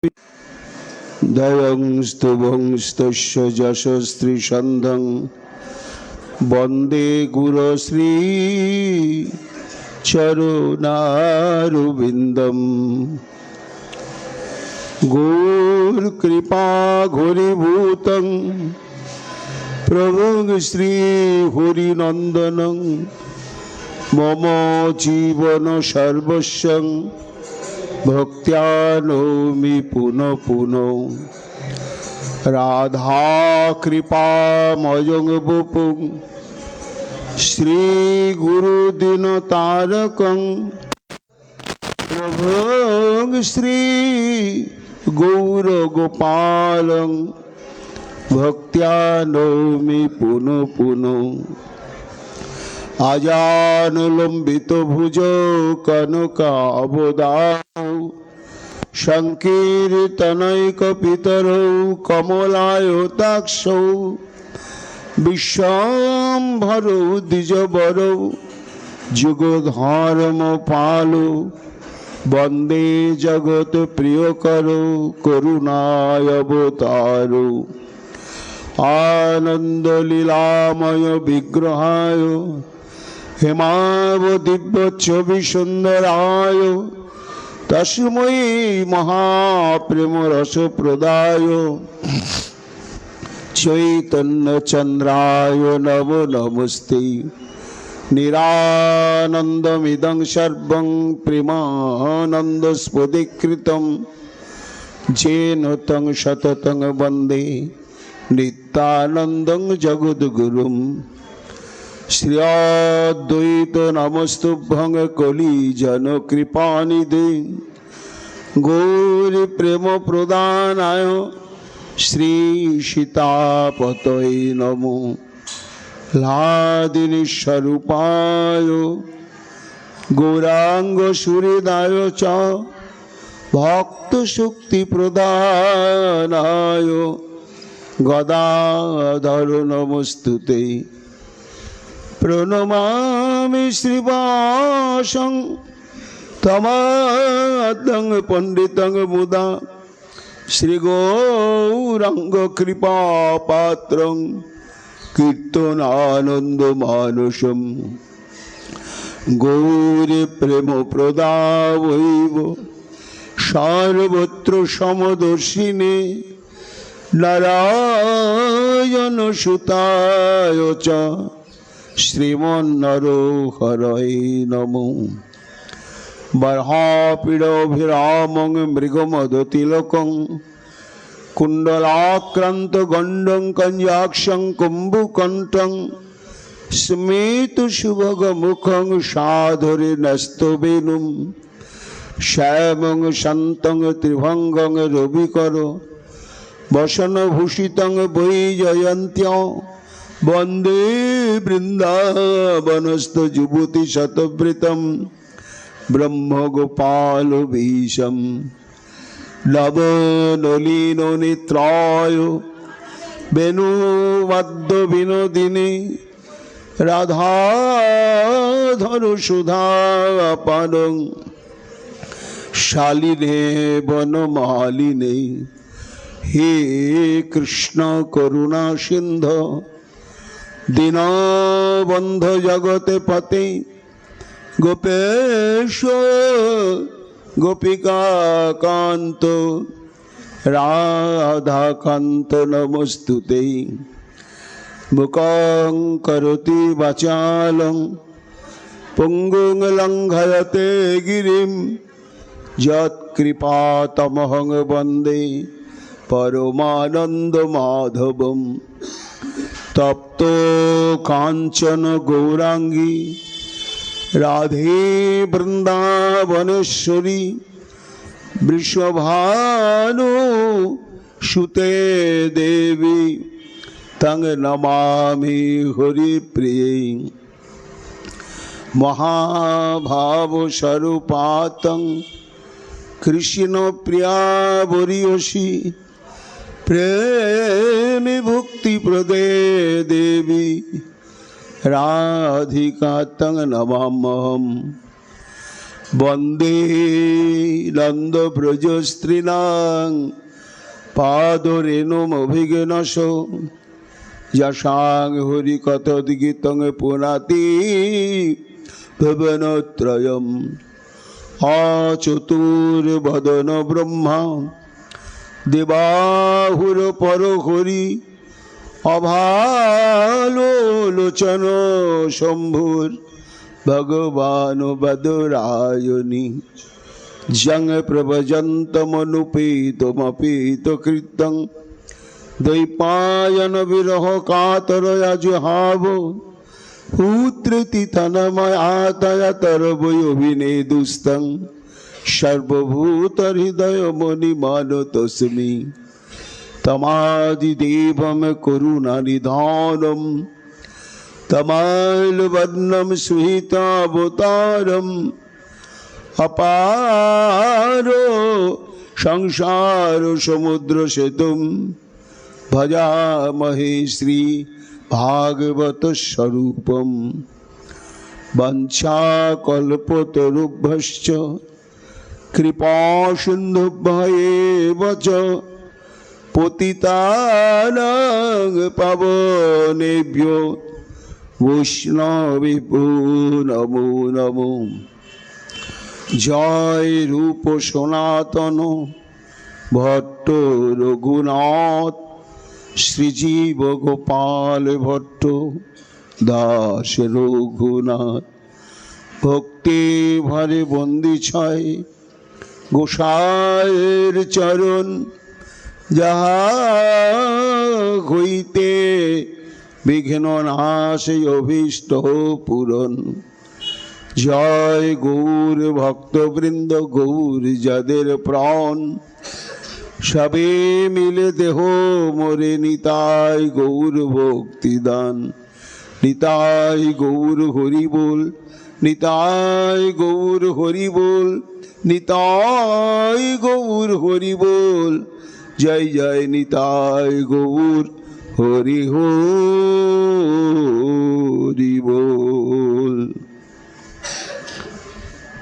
दयं स्तुभंस्तस्य यशस्त्रिशन्धं वन्दे गुरुश्री चरुणारविन्दम् गुरुकृपा घोरीभूतं प्रभुं श्री हरिनन्दनं मम जीवन सर्वस्वं भक्त्या नौमि पुनः पुनः राधा कृपामयं वपुं श्री गुरुदिनतारकं प्रभुं श्री गौरगोपालं भक्त्या नौमि पुनः पुनः आजानुलंबित भुजौ कनकावदातौ संकीर्तनैकपितरौ कमलायताक्षौ विश्वाम्भरौ द्विजवरौ जुगधर्मपालौ वन्दे जगत्प्रियकरौ करुणावतारौ आनन्दलीलामय विग्रहाय हेमावदिव्यच्छविसुन्दराय तस्मै महाप्रेमरसप्रदाय चैतन्यचन्द्राय नमो नमस्ते निरानन्दमिदं सर्वं प्रेमानन्दस्फुटीकृतं येन तं सततं वन्दे नित्यानन्दं जगद्गुरुं श्रीअद्वैत नमस्तुभ्यं कलिजनकृपानिधे गौरी प्रेम प्रदानाय श्री सीतापतये नमो लादिनी स्वरूपाय गौरांग सुहृदाय च भक्त शक्ति प्रदानाय गदाधर नमस्तुते प्रणमामि श्रीवासं तमादं पंडितं मुदा श्रीगौरांग कृपापात्रं कीर्तनानन्दमानसं गौरी प्रेम प्रदावैव सर्वत्र समदर्शिने नारायण सुताय च श्रीमन्नरोहरये नमो बर्हापीडभिरामं मृगमदतिलकं कुण्डलाक्रान्तगण्डं कञ्जाक्षं कुम्भकण्ठं स्मितसुभगमुखं साधुर्यनस्तवेणुं श्यामं शान्तं त्रिभंगं रविकरो वसनभूषितं वैजयन्त्या वन्दे वृन्दावनस्थयुवति शतवृतं ब्रह्मगोपालवेशं नवनलिननेत्राय वेणुवाद्यविनोदिने राधाधरसुधापानं शालिने वनमालिने हे कृष्ण करुणा सिंधु दीनबंधु जगत पते गोपेश गोपिका कांत राधा कांत नमस्तुते मुखं करोति वाचालं पुंगुं लंघयते गिरिं यत्कृपातमहं वन्दे परमानंद माधवम तप्तो कांचन गौरांगी राधे वृंदावनेश्वरी वृषभानु सुते देवी तंग नमामि हरिप्रिये महाभाव स्वरूपातं कृष्ण प्रिया वरीयसी प्रेमी भक्ति प्रदे देवी राधिका तंग नमाम्यहम् বন্দে নন্দ ব্রজ স্ত্রীণাং পাদরেণুমভিঘ্নস যশাং হরি কথোদ্গীতং পুনাতি ভুবনত্রয়ম অচতুর্বদন ব্রহ্মা দেবাহুর পর হরি অভালোচন শম্ভুর ভগবান বদরায়ণী জং প্রভজন্তমনুপেতমপেত কৃতং দ্বৈপায়ন বিরহ কাতরয়া জুহাব পুত্রেতি তনময়াতয়তরবয়োভিনেদুস্তং সর্বভূত হৃদয় মণিমানতস্মি তমাদিদেবম করুণানিধানম তমালবর্ণম সুহিতাবতারম অপারো সংসার সমুদ্র সেতুম ভজামহে শ্রী ভাগবত স্বরূপম বঞ্ছাকল্পতরুভ্যশ্চ কৃপা সিন্ধুভ্যেব চ পতিতানাং পাবনেভ্যো বৈষ্ণবেভ্যো নমো নমো। জয় রূপ সনাতন ভট্ট রঘুনাথ শ্রীজীব গোপাল ভট্ট দাস রঘুনাথ ভক্তি ভরে বন্দি ছয় গোসাইয়ের চরণ যাহা হইতে বিঘ্ন নাশ অভীষ্ট পূরণ। জয় গৌর ভক্তবৃন্দ গৌর যাদের প্রাণ সবে মিলে দেহ মোরে নিতাই গৌর ভক্তিদান। নিতাই গৌর হরি বল নিতাই গৌর হরি বল নিতাই গৌর হরি বল জয় জয় নিতাই গৌর হরি হরি বল।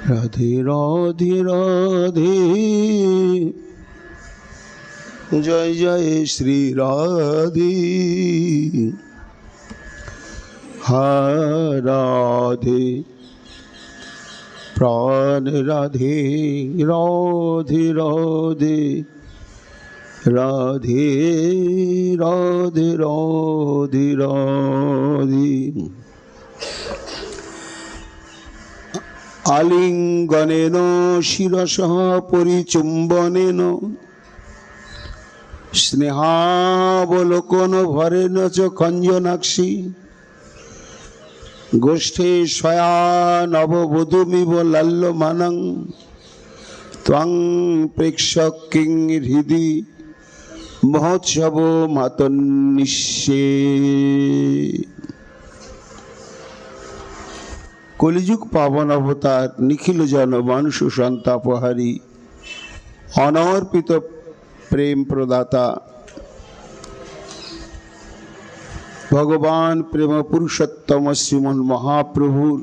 রাধে রাধে রাধে জয় জয় শ্রী রাধে রাধে প্রাণ রাধে রাধে রাধে রাধে রাধে রাধে রাধে। আলিঙ্গনেন শিরসঃ পরিচুম্বনেন স্নেহাবলোকন ভরেন চ খঞ্জনাক্ষী গোষ্ঠী শয়ানববধূমিব লাল্যমানং ত্বং প্রেক্ষক কিং হৃদি মহোৎসব মাতন্নিশ্যে। কলিযুগ পাবন অবতার নিখিল জন মানুষ সন্তাপহারী অনর্পিত প্রেম প্রদাতা ভগবান প্রেম পুরুষোত্তম শ্রীমন মহাপ্রভুর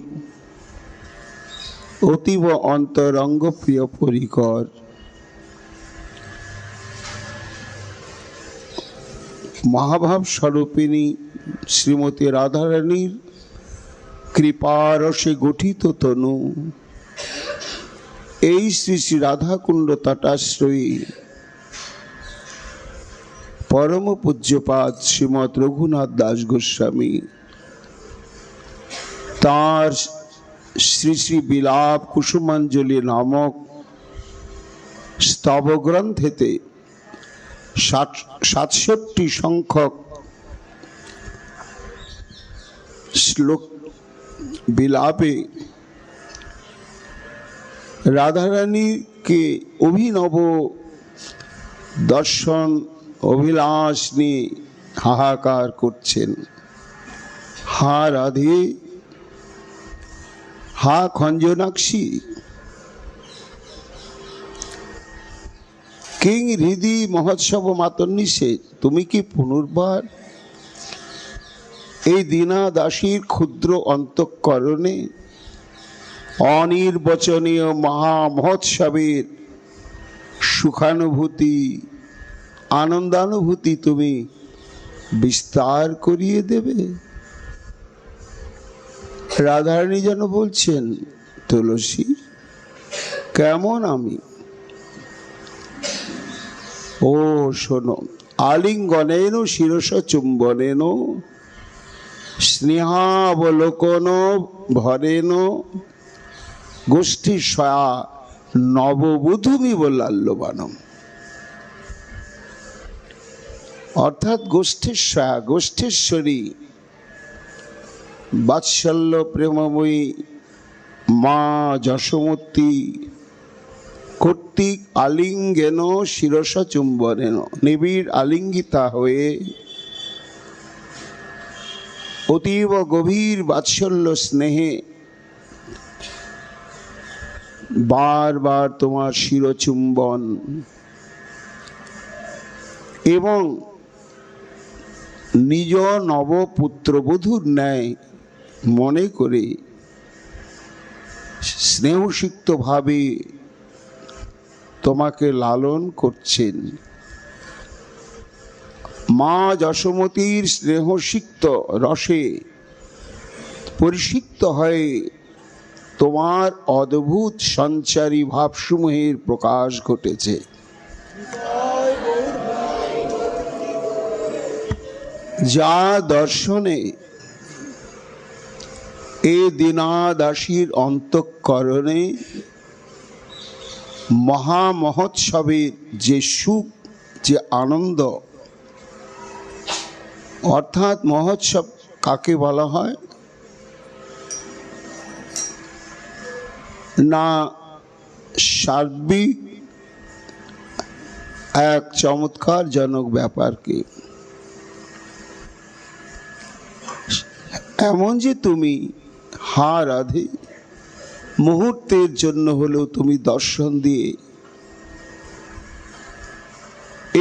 অতীব অন্তরঙ্গ প্রিয় পরিকর মহাভাব স্বরূপিণী শ্রীমতী রাধারানীর কৃপারসে গঠিত তনু এই শ্রী শ্রী রাধাকুণ্ড তটাশ্রয়ী পরম পূজ্যপাদ শ্রীমৎ রঘুনাথ দাস গোস্বামী তাঁর শ্রী শ্রী বিলাপ কুসুমাঞ্জলি নামক স্তবগ্রন্থেতে 67 সংখ্যক শ্লোক বিলাপে রাধারানীকে অভিনব দর্শন অভিলাষ নিয়ে হাহাকার করছেন। হা রাধে হা খঞ্জনাক্ষী কিং হৃদি মহোৎসব মাতন্নিষে তুমি কি পুনর্বার এই দীনা দাসীর ক্ষুদ্র অন্তঃকরণে অনির্বচনীয় মহামহোৎসবের সুখানুভূতি, আনন্দানুভূতি তুমি বিস্তার করিয়ে দেবে। রাধারানী যেন বলছেন, তুলসী কেমন আমি? ও শোনো, আলিঙ্গনেন শিরস চুম্বনেন স্নেহাবলোকন ভরেন গোষ্ঠী সয়া নববধূমি বল্লাল্যবানম। অর্থাৎ গোষ্ঠীশ্বয়া, গোষ্ঠীশ্বরী, বাৎসল্য প্রেমময়ী মা যশোমতী কর্তৃক আলিঙ্গেন শিরস চুম্বনেন, নিবিড় আলিঙ্গিতা হয়ে অতীব গভীর বাৎসল্য স্নেহে বারবার তোমার শিরচুম্বন এবং নিজ নবপুত্রবধূর ন্যায় মনে করে স্নেহসিক্ত ভাবে তোমাকে লালন করছেন। মা যশোমতীর স্নেহসিক্ত রসে পরিসিক্ত হয়ে তোমার অদ্ভুত সঞ্চারী ভাবসমূহের প্রকাশ ঘটেছে। যা দর্শনে এ দীনাদাসীর অন্তঃকরণে মহামহোৎসবের যে সুখ, যে আনন্দ, অর্থাৎ মহোৎসব কাকে বলা হয় না, সার্বিক এক চমৎকারজনক ব্যাপারকে, এমন যে তুমি হা রাধে মুহূর্তের জন্য হলেও তুমি দর্শন দিয়ে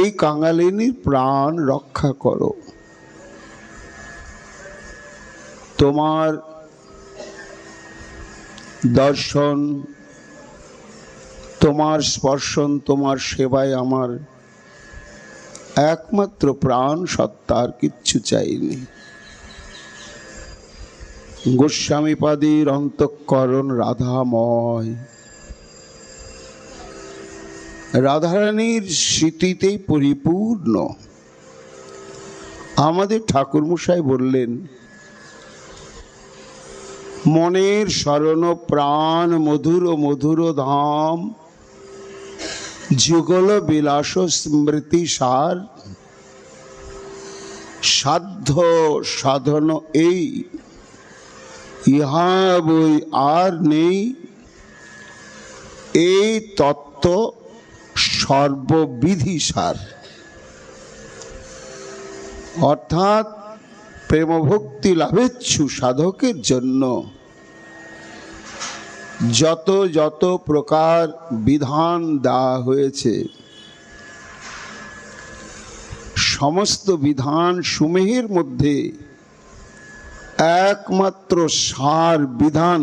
এই কাঙালিনীর প্রাণ রক্ষা করো। তোমার দর্শন, তোমার স্পর্শন, তোমার সেবায় আমার একমাত্র প্রাণ সত্তার কিচ্ছু চাইনি। গোস্বামীপাদের অন্তঃকরণ রাধাময়, রাধারানীর স্মৃতিতেই পরিপূর্ণ। আমাদের ঠাকুরমশাই বললেন, মনের শরণ প্রাণ মধুর মধুর ধাম যুগল বিলাস স্মৃতি সার, সাধ্য সাধন এই ইহা বই আর নেই, এই তত্ত্ব সর্ববিধি সার। অর্থাৎ প্রেমভক্তি লাভেচ্ছু সাধকের জন্য যত যত প্রকার বিধান দেওয়া হয়েছে, সমস্ত বিধান সমূহের মধ্যে একমাত্র সার বিধান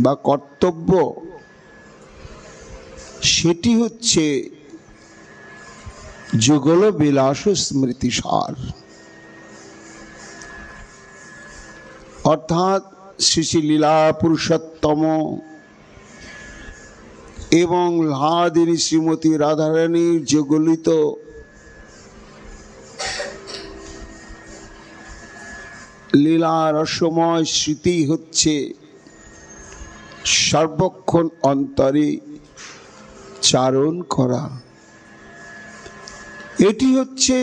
বা কর্তব্য, সেটি হচ্ছে যুগল বিলাস স্মৃতি সার। অর্থাৎ শ্রী শ্রী লীলা পুরুষোত্তম এবং লাদিনী শ্রীমতী রাধারানীর যুগলিত লীলা রসময় স্মৃতি হচ্ছে সর্বক্ষণ অন্তরে চারণ করা। এটি হচ্ছে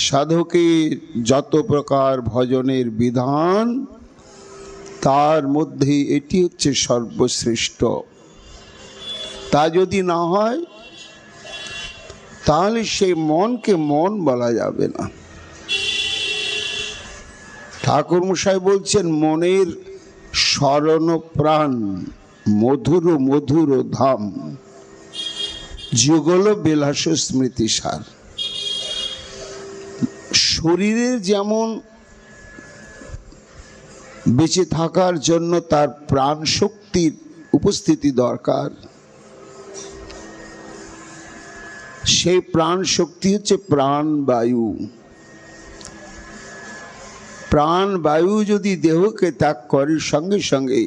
সাধকের যত প্রকার ভজনের বিধান, তার মধ্যে এটি হচ্ছে সর্বশ্রেষ্ঠ। তা যদি না হয় তাহলে সেই মনকে মন বলা যাবে না। ঠাকুরমশাই বলছেন, মনের শরণ প্রাণ মধুর মধুর ধাম যুগল বিলাস স্মৃতি সার। শরীরের যেমন বেঁচে থাকার জন্য তার প্রাণ শক্তির উপস্থিতি দরকার। সেই প্রাণ শক্তি হচ্ছে প্রাণবায়ু। প্রাণবায়ু যদি দেহকে ত্যাগ করে, সঙ্গে সঙ্গে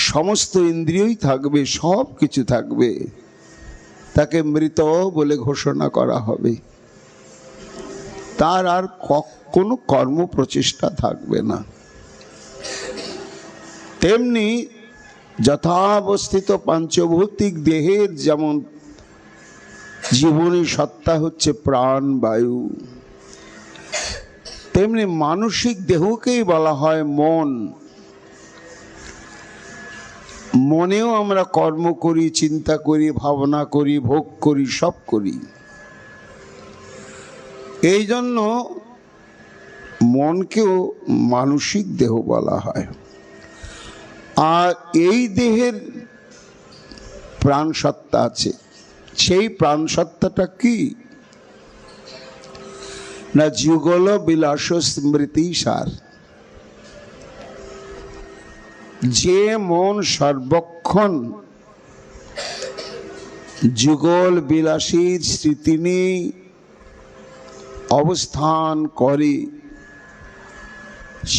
সমস্ত ইন্দ্রিয়ই থাকবে, সব কিছু থাকবে, তাকে মৃত বলে ঘোষণা করা হবে। তার আর কোনো কর্ম প্রচেষ্টা থাকবে না। তেমনি যথাবস্থিত পাঞ্চভৌতিক দেহের যেমন জীবনী সত্তা হচ্ছে প্রাণবায়ু, তেমনি মানসিক দেহকেই বলা হয় মন। মনেও আমরা কর্ম করি, চিন্তা করি, ভাবনা করি, ভোগ করি, সব করি। এই জন্য মনকেও মানসিক দেহ বলা হয়। আর এই দেহের প্রাণসত্তা আছে। সেই প্রাণসত্তাটা কি না, যুগল বিলাস স্মৃতি সার। যে মন সর্বক্ষণ যুগল বিলাসীর স্মৃতি নিয়ে অবস্থান করে,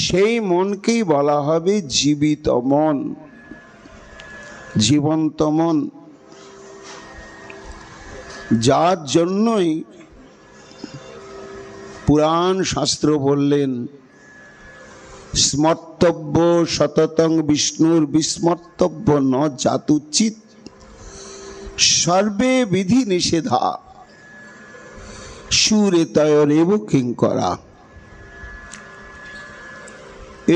সেই মনকেই বলা হবে জীবিত মন, জীবন্ত মন। যার জন্যই পুরাণ শাস্ত্র বললেন, স্মর্তব্য সততং বিষ্ণুর বিস্মর্তব্য ন জাতুচিত সর্বে বিধি নিষেধা সুরে তয়রেব কিঙ্করা।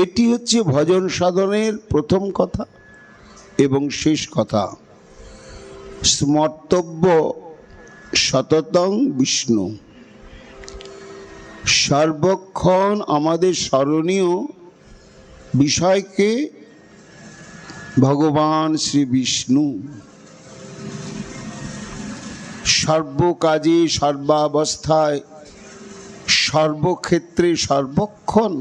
এটি হচ্ছে ভজন সাধনের প্রথম কথা এবং শেষ কথা। স্মর্তব্য সততং বিষ্ণু, সর্বক্ষণ আমাদের স্মরণীয় বিষয়কে ভগবান শ্রী বিষ্ণু। সর্বকাজে, সর্বাবস্থায়, সর্বক্ষেত্রে, সর্বক্ষণ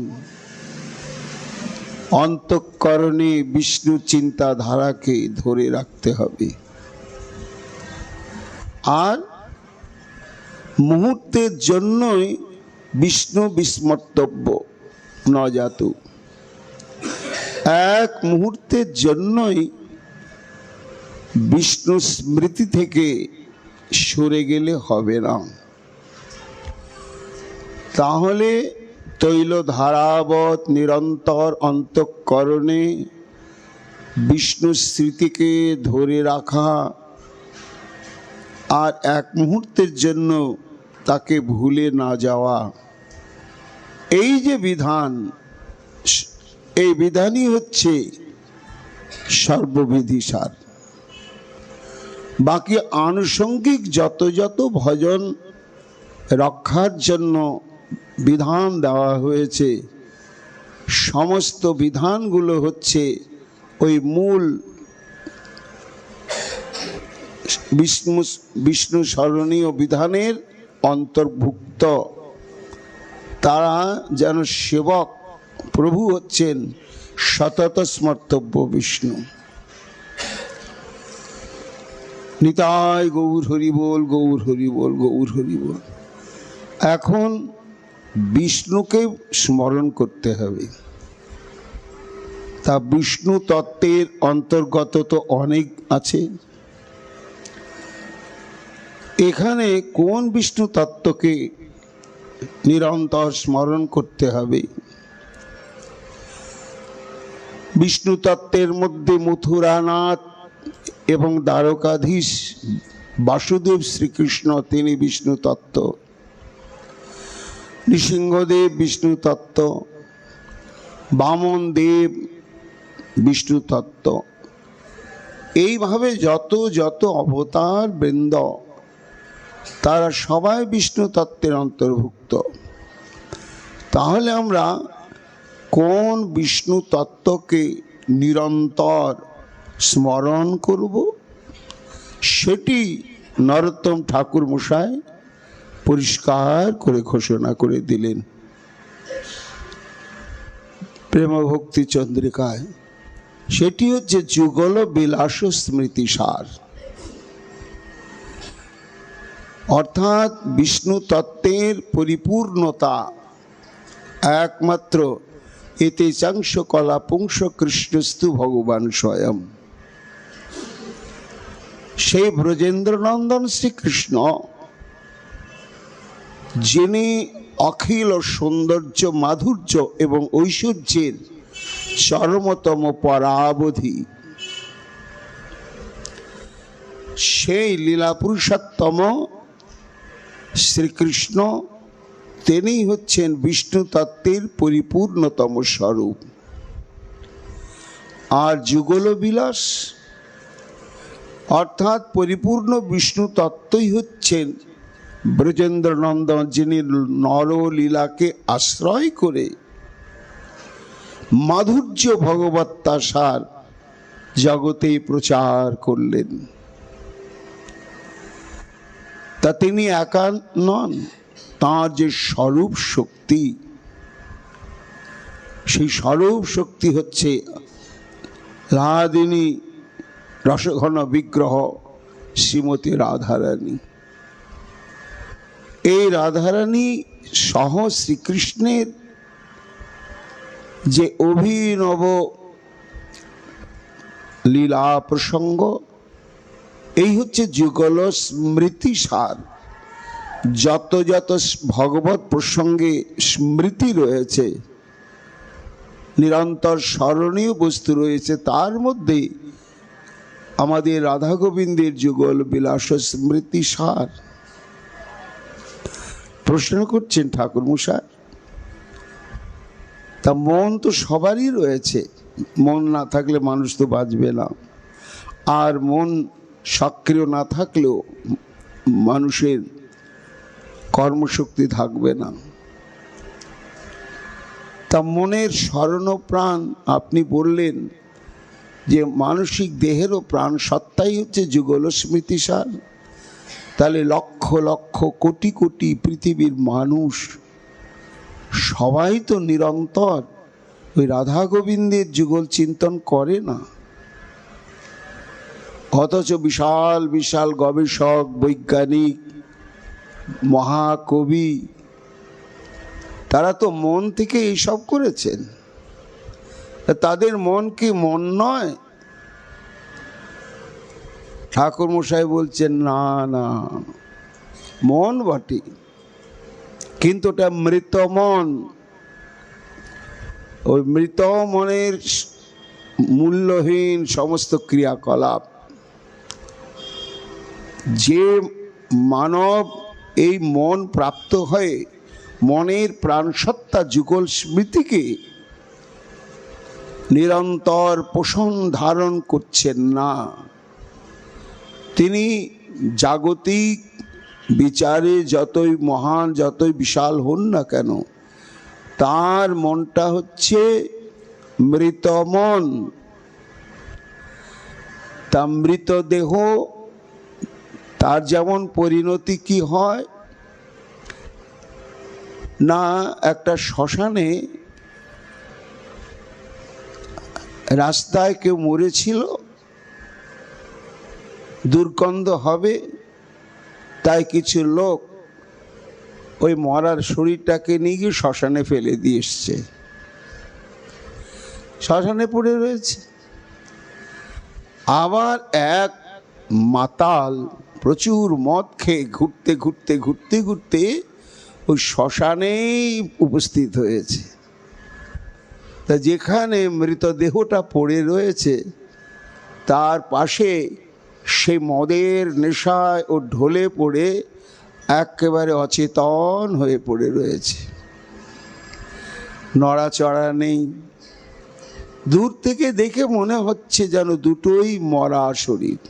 অন্তঃকরণে বিষ্ণু চিন্তাধারাকে ধরে রাখতে হবে। আর মুহূর্তের জন্যই বিষ্ণু বিস্মর্তব্য ন জাতু, এক মুহূর্তের জন্যই বিষ্ণু স্মৃতি থেকে সরে গেলে হবে না। তাহলে তৈল ধারাবৎ নিরন্তর অন্তঃকরণে বিষ্ণু স্মৃতিকে ধরে রাখা আর এক মুহূর্তের জন্য তাকে ভুলে না যাওয়া, এই যে বিধান, এই বিধানই হচ্ছে সর্ববিধি সার। বাকি আনুষঙ্গিক যত যত ভজন রক্ষার জন্য বিধান দেওয়া হয়েছে, সমস্ত বিধানগুলো হচ্ছে ওই মূল বিষ্ণু স্মরণীয় বিধানের অন্তর্ভুক্ত। তারা যেন সেবক, প্রভু হচ্ছেন সতত স্মর্তব্য বিষ্ণু। নিতাই গৌর হরি বল, গৌর হরি বল, গৌর হরি বল। এখন বিষ্ণুকে স্মরণ করতে হবে। তা বিষ্ণু তত্ত্বের অন্তর্গত তো অনেক আছে। এখানে কোন বিষ্ণু তত্ত্বকে নিরন্তর স্মরণ করতে হবে? বিষ্ণু তত্ত্বের মধ্যে মথুরানাথ এবং দ্বারকাধীশ বাসুদেব শ্রীকৃষ্ণ, তিনি বিষ্ণু তত্ত্ব। নৃসিংহদেব বিষ্ণু তত্ত্ব, বামন দেব বিষ্ণু তত্ত্ব। এইভাবে যত যত অবতার বৃন্দ, তারা সবাই বিষ্ণু তত্ত্বের অন্তর্ভুক্ত। তাহলে আমরা কোন বিষ্ণু তত্ত্বকে নিরন্তর স্মরণ করব, সেটি নরোত্তম ঠাকুর মশাই পরিষ্কার করে ঘোষণা করে দিলেন। প্রেম ভক্তি চন্দ্রিকায়, সেটি হচ্ছে যুগল বিলাস স্মৃতিসার। অর্থাৎ বিষ্ণু তত্ত্বের পরিপূর্ণতা একমাত্র এতে চাংশ কলা পুংস কৃষ্ণস্তু ভগবান স্বয়ং। সেই ব্রজেন্দ্রনন্দন শ্রীকৃষ্ণ, যিনি অখিল সৌন্দর্য, মাধুর্য এবং ঐশ্বর্যের চরমতম পরাবধি, সেই লীলা পুরুষোত্তম শ্রীকৃষ্ণ, তিনি হচ্ছেন বিষ্ণু তত্ত্বের পরিপূর্ণতম স্বরূপ। আর যুগল বিলাস অর্থাৎ পরিপূর্ণ বিষ্ণু তত্ত্বই হচ্ছেন ব্রজেন্দ্রনন্দন, যিনি নরলীলাকে আশ্রয় করে মাধুর্য ভগবত্তাসার জগতে প্রচার করলেন। তা তিনি একা নন, তাঁর যে স্বরূপ শক্তি, সেই স্বরূপ শক্তি হচ্ছে রাধিনী রসঘন বিগ্রহ শ্রীমতী রাধারানী। এই রাধারানী সহ শ্রীকৃষ্ণের যে অভিনব লীলা প্রসঙ্গ, এই হচ্ছে যুগল স্মৃতিসার। যত যত ভগবত প্রসঙ্গে স্মৃতি রয়েছে, নিরন্তর স্মরণীয় বস্তু রয়েছে, তার মধ্যে আমাদের রাধা গোবিন্দের যুগল বিলাস স্মৃতিসার। প্রশ্ন করছেন ঠাকুর মশাই, তা মন তো সবারই রয়েছে, মন না থাকলে মানুষ তো বাঁচবে না, আর মন সক্রিয় না থাকলেও মানুষের কর্মশক্তি থাকবে না। তা মনের স্মরণপ্রাণ আপনি বললেন যে মানসিক দেহেরও প্রাণ সত্তাই হচ্ছে যুগল স্মৃতিসার। তাহলে লক্ষ লক্ষ কোটি কোটি পৃথিবীর মানুষ সবাই তো নিরন্তর ওই রাধা গোবিন্দের যুগল চিন্তন করে না, অথচ বিশাল বিশাল গবেষক, বৈজ্ঞানিক, মহাকবি, তারা তো মন থেকে এইসব করেছেন। তাদের মন কি মন নয়? ঠাকুর মশাই বলছেন না না, মন বটে, কিন্তু ওটা মৃত মন। ওই মৃত মনের মূল্যহীন সমস্ত ক্রিয়াকলাপ, যে মানব এই মন প্রাপ্ত হয়ে মনের প্রাণসত্তা যুগল স্মৃতিকে নিরন্তর পোষণ ধারণ করছেন না, তিনি জাগতিক বিচারে যতই মহান, যতই বিশাল হন না কেন, তার মনটা হচ্ছে মৃত মন। তা মৃতদেহ, তার যেমন পরিণতি কি হয় না, একটা শ্মশানে রাস্তায় কেউ মরেছিল, দুর্গন্ধ হবে, তাই কিছু লোক ওই মরার শরীরটাকে নিয়ে গিয়ে শ্মশানে ফেলে দিয়ে এসছে, শ্মশানে পড়ে রয়েছে। আবার এক মাতাল প্রচুর মদ খেয়ে ঘুরতে ঘুরতে ঘুরতে ঘুরতে ওই শ্মশানেই উপস্থিত হয়েছে। তা যেখানে মৃতদেহটা পড়ে রয়েছে তার পাশে সেই মদের নেশায় ও ঢলে পড়ে একেবারে অচেতন হয়ে পড়ে রয়েছে, নড়াচড়া নেই। দূর থেকে দেখে মনে হচ্ছে যেন দুটোই মরা শরীর,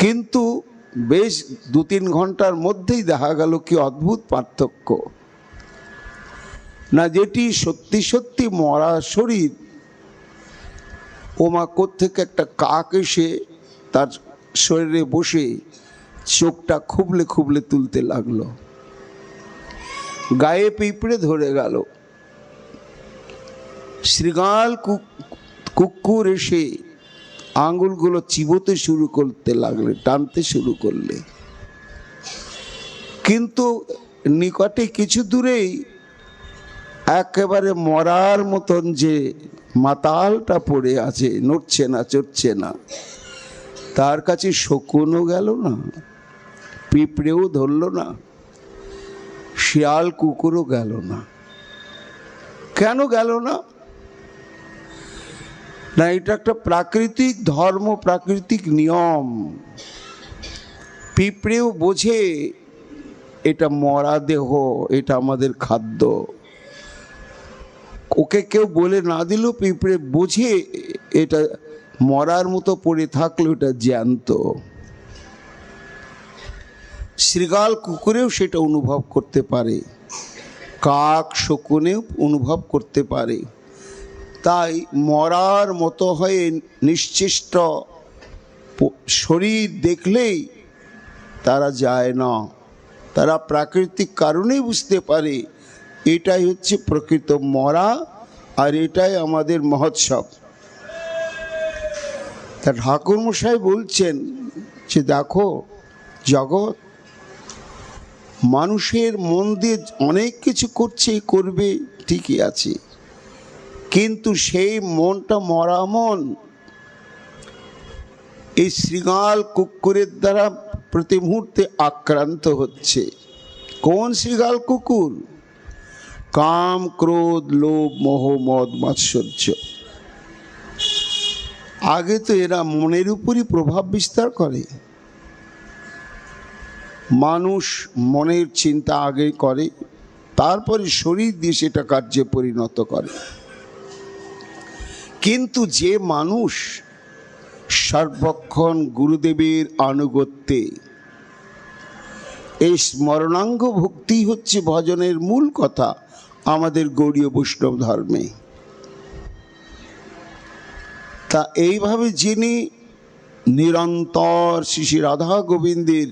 কিন্তু বেশ 2-3 ঘন্টার মধ্যেই দেখা গেল কি অদ্ভুত পার্থক্য না, যেটি সত্যি সত্যি মরা শরীর, ওমা কোত্থেকে একটা কাক এসে তার শরীরে বসে চোখটা খুবলে খুবলে তুলতে লাগলো, গায়ে পিঁপড়ে ধরে গেল, শৃগাল কুকুর এসে আঙুলগুলো চিবোতে শুরু করতে লাগলে, টানতে শুরু করলে, কিন্তু নিকটে কিছু দূরেই একেবারে মরার মতন যে মাতালটা পড়ে আছে, নড়ছে না, চড়ছে না, তার কাছে শকুনও গেল না, পিঁপড়েও ধরল না, শিয়াল কুকুরও গেল না। কেন গেল না? না, এটা একটা প্রাকৃতিক ধর্ম, প্রাকৃতিক নিয়ম। পিঁপড়েও বোঝে এটা মরা দেহ, এটা আমাদের খাদ্য। ওকে কেউ বলে না দিলেও পিঁপড়ে বোঝে এটা মরার মতো পড়ে থাকলেও এটা জ্যান্ত। শৃগাল কুকুরেও সেটা অনুভব করতে পারে, কাক শকুনেও অনুভব করতে পারে। তাই মরার মতো হয়ে নিশ্চেষ্ট শরীর দেখলেই তারা যায় না, তারা প্রাকৃতিক কারণেই বুঝতে পারে এটাই হচ্ছে প্রকৃত মরা, আর এটাই আমাদের মহোৎসব। তা ঠাকুরমশাই বলছেন যে দেখো, জগৎ মানুষের মন দিয়ে অনেক কিছু করছে, করবে, ঠিকই আছে, কিন্তু সেই মনটা মরা মন এই শৃগাল কুকুরের দ্বারা প্রতি মুহূর্তে আক্রান্ত হচ্ছে। কোন শৃগাল কুকুর? কাম, ক্রোধ, লোভ, মোহ, মদ, মাৎসর্য। আগে তো এরা মনের উপরই প্রভাব বিস্তার করে। মানুষ মনের চিন্তা আগে করে, তারপরে শরীর দিয়ে সেটা কার্যে পরিণত করে। কিন্তু যে মানুষ সর্বক্ষণ গুরুদেবের আনুগত্যে, এই স্মরণাঙ্গ ভক্তি হচ্ছে ভজনের মূল কথা আমাদের গৌড়ীয় বৈষ্ণব ধর্মে। তা এইভাবে যিনি নিরন্তর শ্রী শ্রী রাধা গোবিন্দের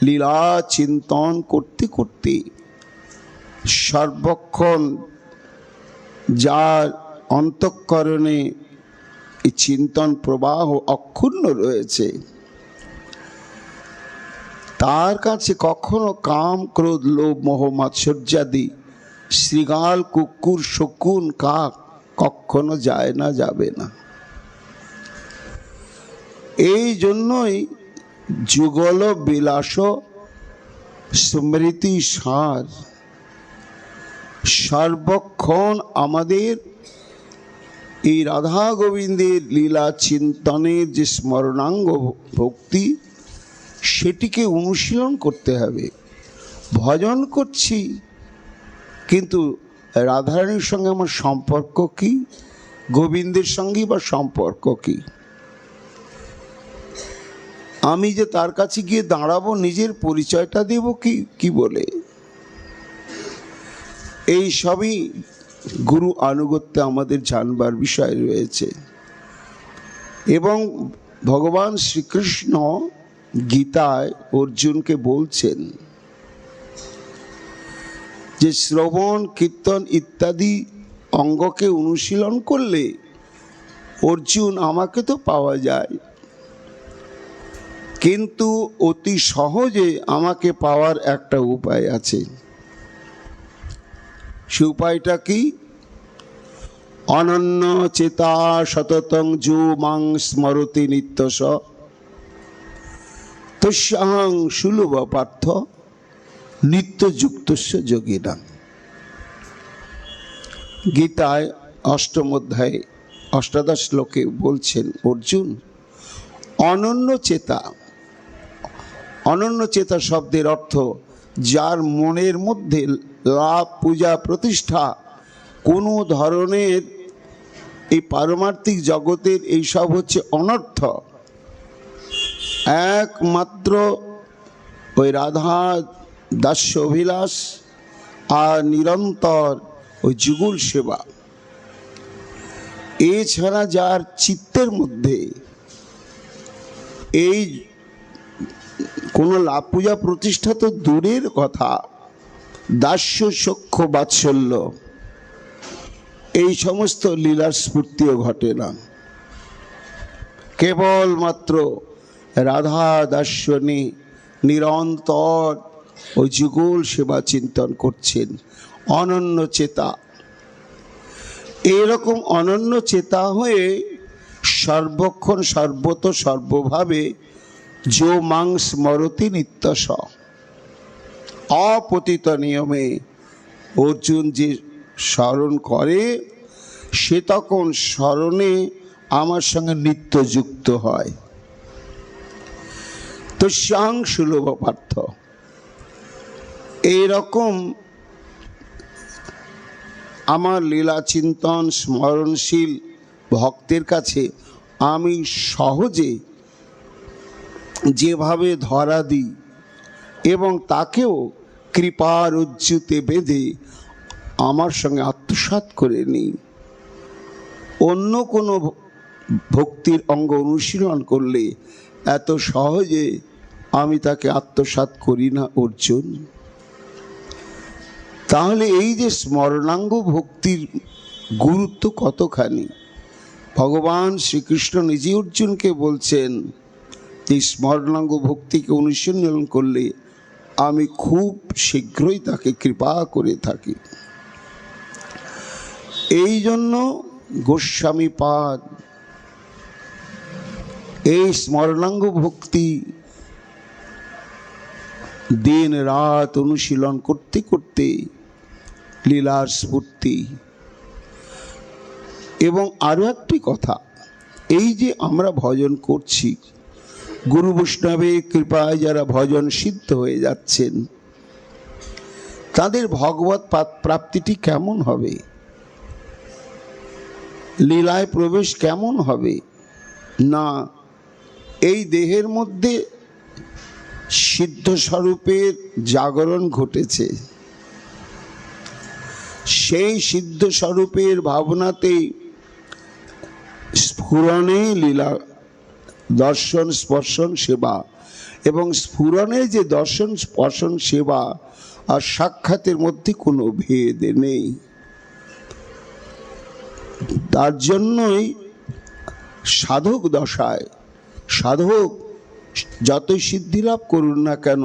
লীলা চিন্তন করতে করতে সর্বক্ষণ যার অন্তঃকরণে এই চিন্তন প্রবাহ অক্ষুণ্ণ রয়েছে, তার কাছে কখনো কাম, ক্রোধ, লোভ, মোহ, মাৎসর্যাদি শৃগাল কুকুর শকুন কাক কখনো যায় না, যাবে না। এই জন্যই যুগল বিলাস স্মৃতি সার, সর্বক্ষণ আমাদের এই রাধা গোবিন্দের লীলা চিন্তনের যে স্মরণাঙ্গ ভক্তি, সেটিকে অনুশীলন করতে হবে। ভজন করছি, কিন্তু রাধারানীর সঙ্গে আমার সম্পর্ক কি? গোবিন্দের সঙ্গেই বা সম্পর্ক কি? আমি যে তার কাছে গিয়ে দাঁড়াবো, নিজের পরিচয়টা দেব কি বলে? এই সবই গুরু আনুগত্যে আমাদের জানবার বিষয় রয়েছে। এবং ভগবান শ্রীকৃষ্ণ গীতায় অর্জুনকে বলছেন যে শ্রবণ, কীর্তন ইত্যাদি অঙ্গকে অনুশীলন করলে অর্জুন আমাকে তো পাওয়া যায়, কিন্তু অতি সহজে আমাকে পাওয়ার একটা উপায় আছে। সে উপায়টা কি? অনন্য চেতা সততং যো মাং স্মরতি নিত্যস তস্যাহং সুলভ পার্থ নিত্যযুক্তস্য যোগিনাং। গীতায় ৮ম অধ্যায়ে ৮ম শ্লোকে বলছেন অর্জুন, অনন্য চেতা। অনন্য চেতা শব্দের অর্থ যার মনের মধ্যে লাভ, পূজা, প্রতিষ্ঠা, কোনো ধরনের এই পারমার্থিক জগতের এইসব হচ্ছে অনর্থ। একমাত্র ওই রাধা দাস্য অভিলাষ আর নিরন্তর ওই যুগল সেবা, এছাড়া যার চিত্তের মধ্যে এই কোনো লাভ, পূজা, প্রতিষ্ঠা তো দূরের কথা, দাস্য সখ্য বাৎসল্য, এই সমস্ত লীলার স্ফূর্তিও ঘটে না, কেবলমাত্র রাধা দাস্যনী নিরন্তর ও যুগল সেবা চিন্তন করছেন, অনন্য চেতা। এরকম অনন্য চেতা হয়ে সর্বক্ষণ সর্বত সর্বভাবে যো মাং স্মরতি নিত্যশ, অপতিত নিয়মে অর্জুন যে স্মরণ করে সে তখন স্মরণে আমার সঙ্গে নিত্য যুক্ত হয়। তো শ্যাং সুলভ পার্থ, এইরকম আমার লীলা চিন্তন স্মরণশীল ভক্তের কাছে আমি সহজে যেভাবে ধরা দিই এবং তাকেও কৃপার উজ্জুতে বেঁধে আমার সঙ্গে আত্মসাৎ করে নিই, অন্য কোনো ভক্তির অঙ্গ অনুশীলন করলে এত সহজে আমি তাকে আত্মসাৎ করি না অর্জুন। তাহলে এই যে স্মরণাঙ্গ ভক্তির গুরুত্ব কতখানি, ভগবান শ্রীকৃষ্ণ নিজে অর্জুনকে বলছেন যে স্মরণাঙ্গ ভক্তিকে অনুশীলন করলে আমি খুব শীঘ্রই তাকে কৃপা করে থাকি। এই জন্য গোস্বামী পাদ এই স্মরণাঙ্গ ভক্তি দিন রাত অনুশীলন করতে করতে লীলার স্ফূর্তি। এবং আরো একটি কথা, এই যে আমরা ভজন করছি, গুরু বৈষ্ণবের কৃপায় যারা ভজন সিদ্ধ হয়ে যাচ্ছেন তাদের ভগবত প্রাপ্তিটি কেমন হবে, লীলায় প্রবেশ কেমন হবে? না, এই দেহের মধ্যে সিদ্ধ স্বরূপের জাগরণ ঘটেছে, সেই সিদ্ধ স্বরূপের ভাবনাতেই স্ফুরণে লীলা দর্শন স্পর্শন সেবা, এবং স্ফুরণে যে দর্শন স্পর্শন সেবা আর সাক্ষাতের মধ্যে কোনো ভেদ নেই। তার জন্যই সাধক দশায় সাধক যতই সিদ্ধি লাভ করুন না কেন,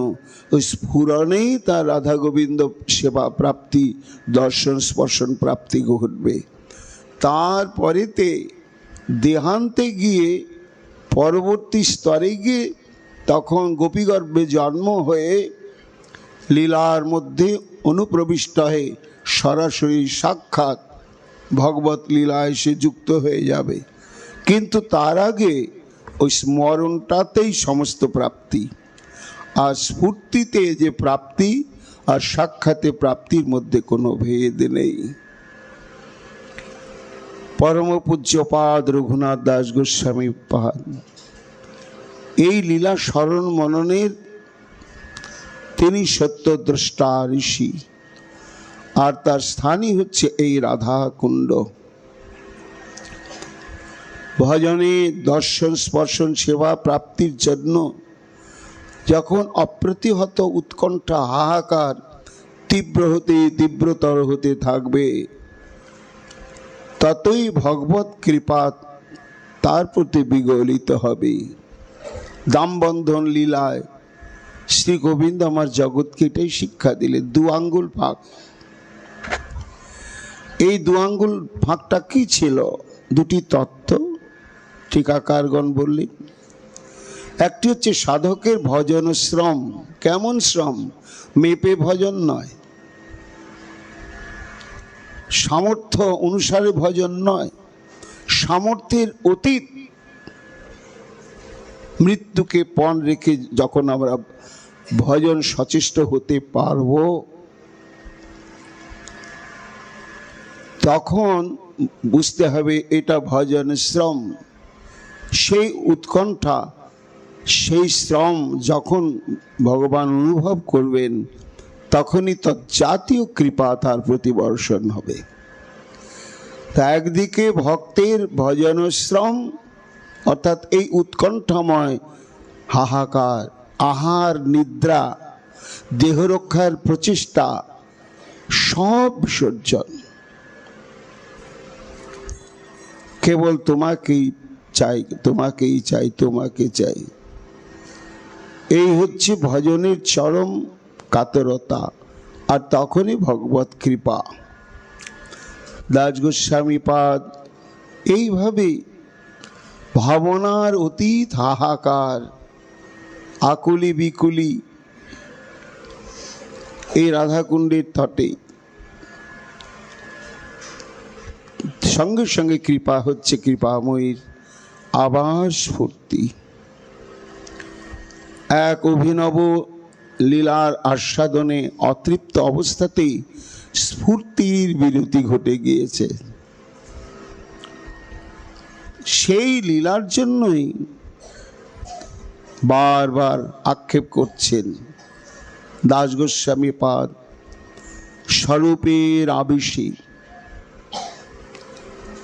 ওই স্ফুরণেই তার রাধা গোবিন্দ সেবা প্রাপ্তি দর্শন স্পর্শন প্রাপ্তি ঘটবে। তারপরেতে দেহান্তে গিয়ে পরবর্তী স্তরে গিয়ে তখন গোপীগর্ভে জন্ম হয়ে লীলার মধ্যে অনুপ্রবিষ্ট হয়ে সরাসরি সাক্ষাৎ ভগবত লীলায় সে যুক্ত হয়ে যাবে। কিন্তু তার আগে ওই স্মরণটাতেই সমস্ত প্রাপ্তি, আর স্ফূর্তিতে যে প্রাপ্তি আর সাক্ষাতে প্রাপ্তির মধ্যে কোনো ভেদ নেই। পরম পূজ্যপাদ রঘুনাথ দাস গোস্বামী পাদ এই লীলা স্মরণ মননের তিনি সত্যদ্রষ্টা ঋষি, আর তার স্থানই হচ্ছে এই রাধা কুণ্ড। ভজনে দর্শন স্পর্শন সেবা প্রাপ্তির জন্য যখন অপ্রতিহত উৎকণ্ঠা হাহাকার তীব্র হতে তীব্রতর হতে থাকবে, ততই ভগবত কৃপা তার প্রতি বিগলিত হবে। দামবন্ধন লীলায় শ্রী গোবিন্দ আমার জগৎকে এটাই শিক্ষা দিলে, 2 আঙ্গুল ফাঁক। এই 2 আঙ্গুল ফাঁকটা কি ছিল? 2টি তত্ত্ব টিকাকারগণ বললেন। একটি হচ্ছে সাধকের ভজন শ্রম। কেমন শ্রম? মেপে ভজন নয়, সামর্থ্য অনুসারে ভজন নয়, সামর্থ্যের অতীত মৃত্যুকে পণ রেখে যখন আমরা ভজন সচেষ্ট হতে পারব, তখন বুঝতে হবে এটা ভজন শ্রম। সেই উৎকণ্ঠা, সেই শ্রম যখন ভগবান অনুভব করবেন, তখনই তজ্জাতীয় কৃপা তার প্রতি বর্ষণ হবে। তা একদিকে ভক্তের ভজন শ্রম অর্থাৎ এই উৎকণ্ঠাময় হাহাকার, আহার নিদ্রা, দেহ রক্ষার প্রচেষ্টা সব বিসর্জন, কেবল তোমাকেই চাই, তোমাকেই চাই, তোমাকে চাই। এই হচ্ছে ভজনের চরম কাতরতা, আর তখনই ভগবত কৃপা। দাস গোস্বামী পাদ এইভাবে ভাবনার অতীত হাহাকার, আকুলি বিকুলি এই রাধাকুণ্ডের তটে সঙ্গে সঙ্গে কৃপা হচ্ছে, কৃপাময়ীর আবার স্ফূর্তি। এক অভিনব লীলার আস্বাদনে অতৃপ্ত অবস্থাতেই স্ফূর্তির বিরতি ঘটে গিয়েছে। সেই লীলার জন্যই বারবার আক্ষেপ করছেন দাস গোস্বামী পাদ স্বরূপের আবেশী।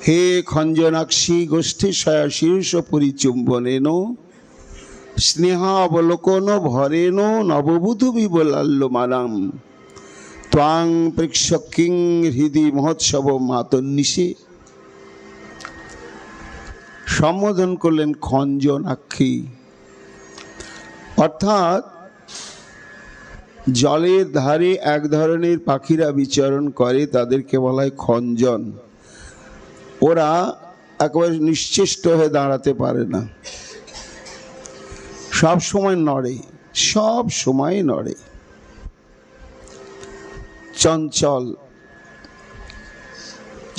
হে খঞ্জনাক্ষী গোষ্ঠী সয়া শীর্ষ পরিচুম্বনেন স্নেহাবলোকন ভরেন নববধূ বিবলাল্যমানাম ত্বাং পৃক্ষ কিং হৃদি মহোৎসব মাতন্নিশে। সম্বোধন করলেন খঞ্জনাক্ষী, অর্থাৎ জলের ধারে এক ধরনের পাখিরা বিচরণ করে, তাদেরকে বলা হয় খঞ্জন। ওরা একেবারে নিশ্চেষ্ট হয়ে দাঁড়াতে পারে না, সব সময় নড়ে, সব সময় নড়ে, চঞ্চল,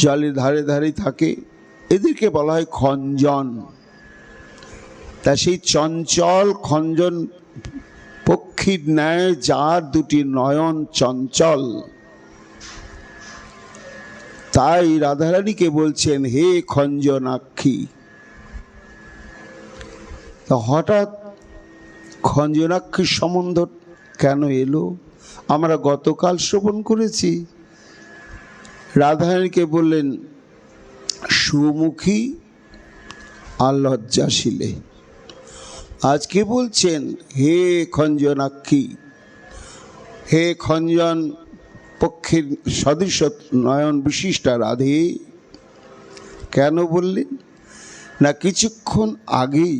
জলের ধারে ধারে থাকে, এদেরকে বলা হয় খঞ্জন। তা সেই চঞ্চল খঞ্জন পক্ষীর ন্যায় যার দুটি নয়ন চঞ্চল, তাই রাধারানীকে বলছেন হে খঞ্জনাক্ষী। হঠাৎ খঞ্জনাক্ষীর সম্বন্ধ কেন এলো? আমরা গতকাল শ্রবণ করেছি, রাধারানীকে বললেন সুমুখী আর লজ্জাশীলে। আজকে বলছেন হে খঞ্জনাক্ষী, হে খঞ্জন পক্ষের সদৃশ নয়ন বিশিষ্টা রাধে। কেন বললেন না, কিছুক্ষণ আগেই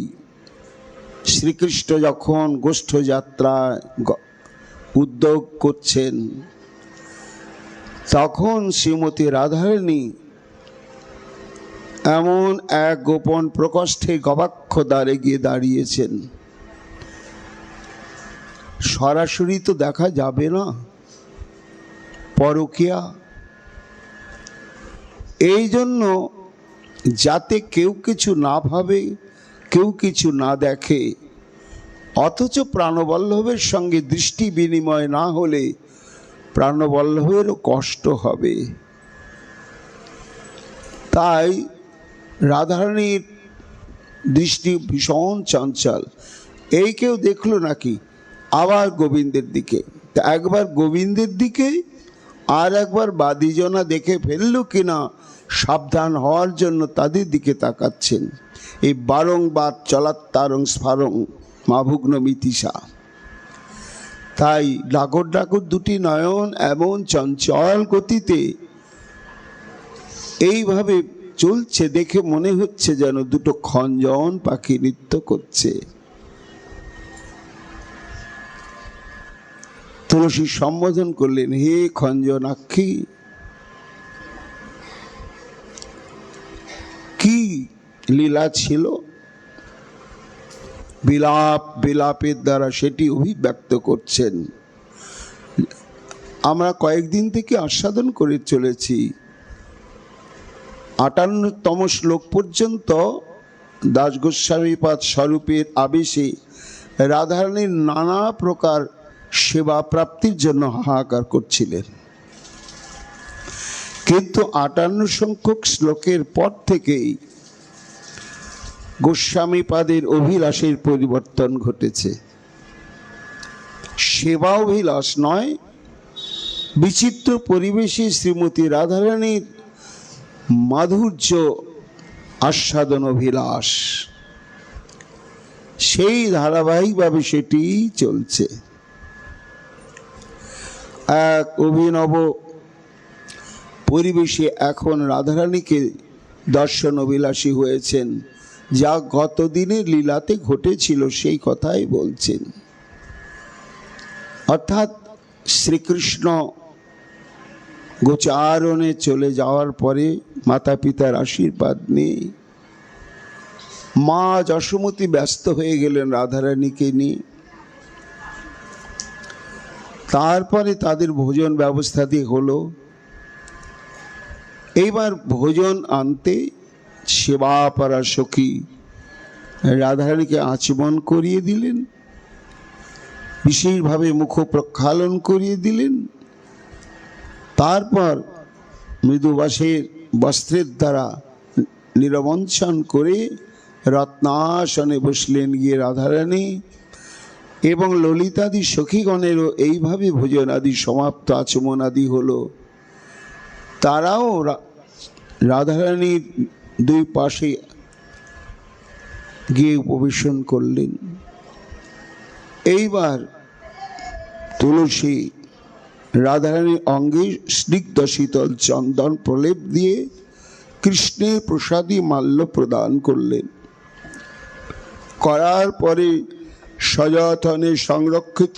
শ্রীকৃষ্ণ যখন গোষ্ঠ যাত্রা উদ্যোগ করছেন, তখন শ্রীমতী রাধারানী এমন এক গোপন প্রকোষ্ঠে গবাক্ষ দ্বারে গিয়ে দাঁড়িয়েছেন। সরাসরি তো দেখা যাবে না, পরকীয়া। এই জন্য যাতে কেউ কিছু না ভাবে, কেউ কিছু না দেখে, অথচ প্রাণবল্লভের সঙ্গে দৃষ্টি বিনিময় না হলে প্রাণবল্লভেরও কষ্ট হবে। তাই রাধারানীর দৃষ্টি ভীষণ চঞ্চল। এই কেউ দেখলো নাকি, আবার গোবিন্দের দিকে, তা একবার গোবিন্দের দিকে আর একবার বাদিজনা দেখে ফেললো কিনা সাবধান হওয়ার জন্য তাদের দিকে তাকাচ্ছেন। এই বারংবার চলাত্তারং স্ফারং মাভুগ্ন মিতিসা। তাই ডাকর ডাকর দুটি নয়ন এমন চঞ্চল গতিতে এইভাবে চলছে, দেখে মনে হচ্ছে যেন দুটো খঞ্জন পাখি নৃত্য করছে। তুলসী সম্বোধন করলেন হে খঞ্জনাক্ষী। কি লীলা ছিল, বিলাপের দ্বারা সেটি অভিব্যক্ত করছেন। আমরা কয়েকদিন থেকে আস্বাদন করে চলেছি। 58তম শ্লোক পর্যন্ত দাস গোস্বামী পাদ স্বরূপের আবেশে রাধারানীর নানা প্রকার সেবা প্রাপ্তির জন্য হাহাকার করছিলেন, কিন্তু 58 সংখ্যক শ্লোকের পর থেকেই গোস্বামী পাদের অভিলাষের পরিবর্তন ঘটেছে। সেবা অভিলাষ নয়, বিচিত্র পরিবেশে শ্রীমতী রাধারানীর মাধুর্য আস্বাদন অভিলাষ, সেই ধারাবাহিকভাবে সেটি চলছে। এক অভিনব পরিবেশে এখন রাধারানীকে দর্শন অভিলাষী হয়েছেন, যা গতদিনের লীলাতে ঘটেছিল সেই কথাই বলছেন। অর্থাৎ শ্রীকৃষ্ণ গোচারণে চলে যাওয়ার পরে মাতা পিতার আশীর্বাদ নিয়ে মা যশোমতী ব্যস্ত হয়ে গেলেন রাধারানীকে নিয়ে। তারপরে তাদের ভোজন ব্যবস্থা দিয়ে হলো। এইবার ভোজন আনতে সেবাপরা সখী রাধারানীকে আচমন করিয়ে দিলেন, বিশেষভাবে মুখ প্রক্ষালন করিয়ে দিলেন। তারপর মৃদুবাসের বস্ত্রের দ্বারা নিরবঞ্চন করে রত্নাসনে বসলেন গিয়ে রাধারানী, এবং ললিতাদি সখীগণেরও এইভাবে ভোজন আদি সমাপ্ত, আচমন আদি হলো। তারাও রাধারানীর দুই পাশে গিয়ে উপবেশন করলেন। এইবার তুলসী রাধারানীর অঙ্গে স্নিগ্ধ শীতল চন্দন প্রলেপ দিয়ে কৃষ্ণের প্রসাদী মাল্য প্রদান করলেন। করার পরে সযতনে সংরক্ষিত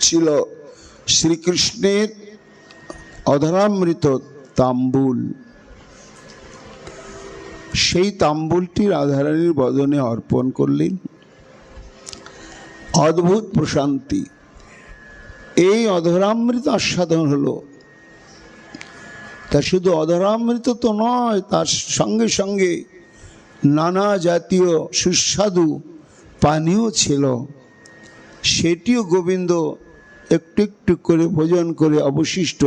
ছিল শ্রীকৃষ্ণের অধরামৃত তাম্বুল। সেই তাম্বুলটি রাধারানীর বদনে অর্পণ করলেন। অদ্ভুত প্রশান্তি। এই অধরামৃত আস্বাদন হলো। তা শুধু অধরামৃত তো নয়, তার সঙ্গে সঙ্গে নানা জাতীয় সুস্বাদু পানীয় ছিল। সেটিও গোবিন্দ একটু একটু করে ভোজন করে অবশিষ্ট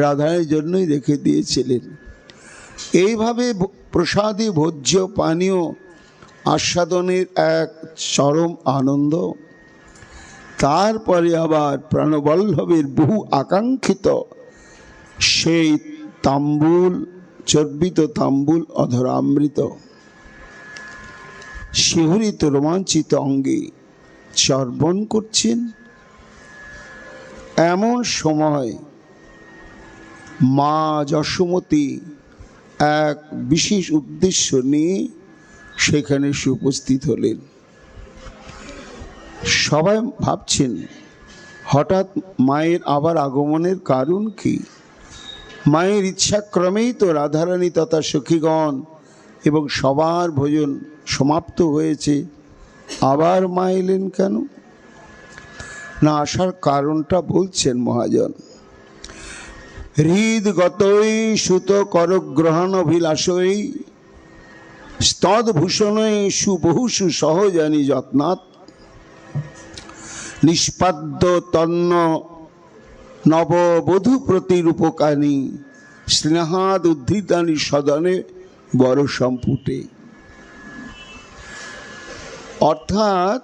রাধারানীর জন্যই রেখে দিয়েছিলেন। এইভাবে প্রসাদী ভোজ্য পানীয় আস্বাদনের এক চরম আনন্দ। তারপরে আবার প্রাণবল্লভের বহু আকাঙ্ক্ষিত সেই তাম্বুল, চর্বিত তাম্বুল অধরামৃত শিহরিত রোমাঞ্চিত অঙ্গে চর্বণ করছেন। এমন সময় মা যশোমতী এক বিশেষ উদ্দেশ্য নিয়ে সেখানে উপস্থিত হলেন। সবাই ভাবছেন হঠাৎ মায়ের আবার আগমনের কারণ কি। মায়ের ইচ্ছাক্রমেই তো রাধারানী তথা সখীগণ এবং সবার ভোজন সমাপ্ত হয়েছে, আবার মা এলেন কেন? না, আসার কারণটা বলছেন মহাজন। হৃদগতই সুত করগ্রহণ অভিলাষই স্তদ্ভূষণই সুবহুষু সহজানি যত্নাৎ নিষ্পাদ্য তন্ন নববধূ প্রতিরূপকানি স্নেহাদ উদ্ধৃতানি সদনে বড় সম্পুটে। অর্থাৎ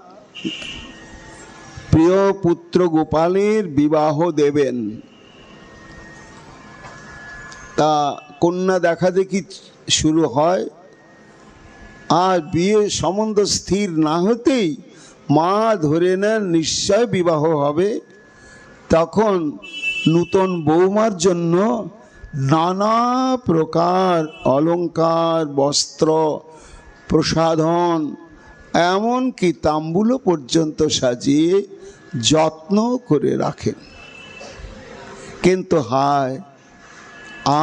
প্রিয় পুত্র গোপালের বিবাহ দেবেন, তা কন্যা দেখা দেখি শুরু হয়, আর বিয়ে সম্বন্ধ স্থির না হতেই মা ধরে নেন নিশ্চয় বিবাহ হবে। তখন নূতন বৌমার জন্য নানা প্রকার অলংকার, বস্ত্র, প্রসাধন, এমনকি তাম্বুলো পর্যন্ত সাজিয়ে যত্ন করে রাখেন। কিন্তু হায়,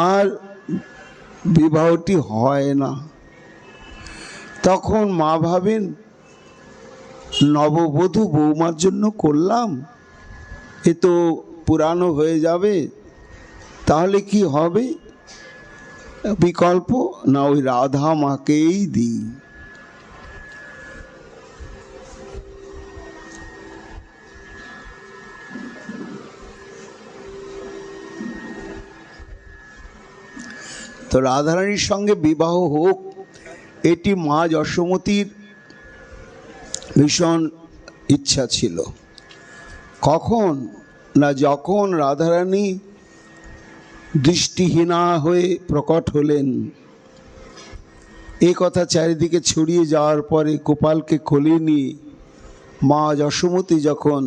আর বিবাহটি হয় না। তখন মা ভাবেন, নববধূ বৌমার জন্য করলাম, এ তো পুরানো হয়ে যাবে, তাহলে কি হবে? বিকল্প না, ওই রাধা মাকেই দিই। তো রাধারানীর সঙ্গে বিবাহ হোক, এটি মা যশোমতীর ভীষণ ইচ্ছা ছিল। কখন না, যখন রাধারানী দৃষ্টিহীনা হয়ে প্রকট হলেন। এই কথা চারিদিকে ছড়িয়ে যাওয়ার পরে গোপালকে কোলে নিয়ে মা যশোমতী যখন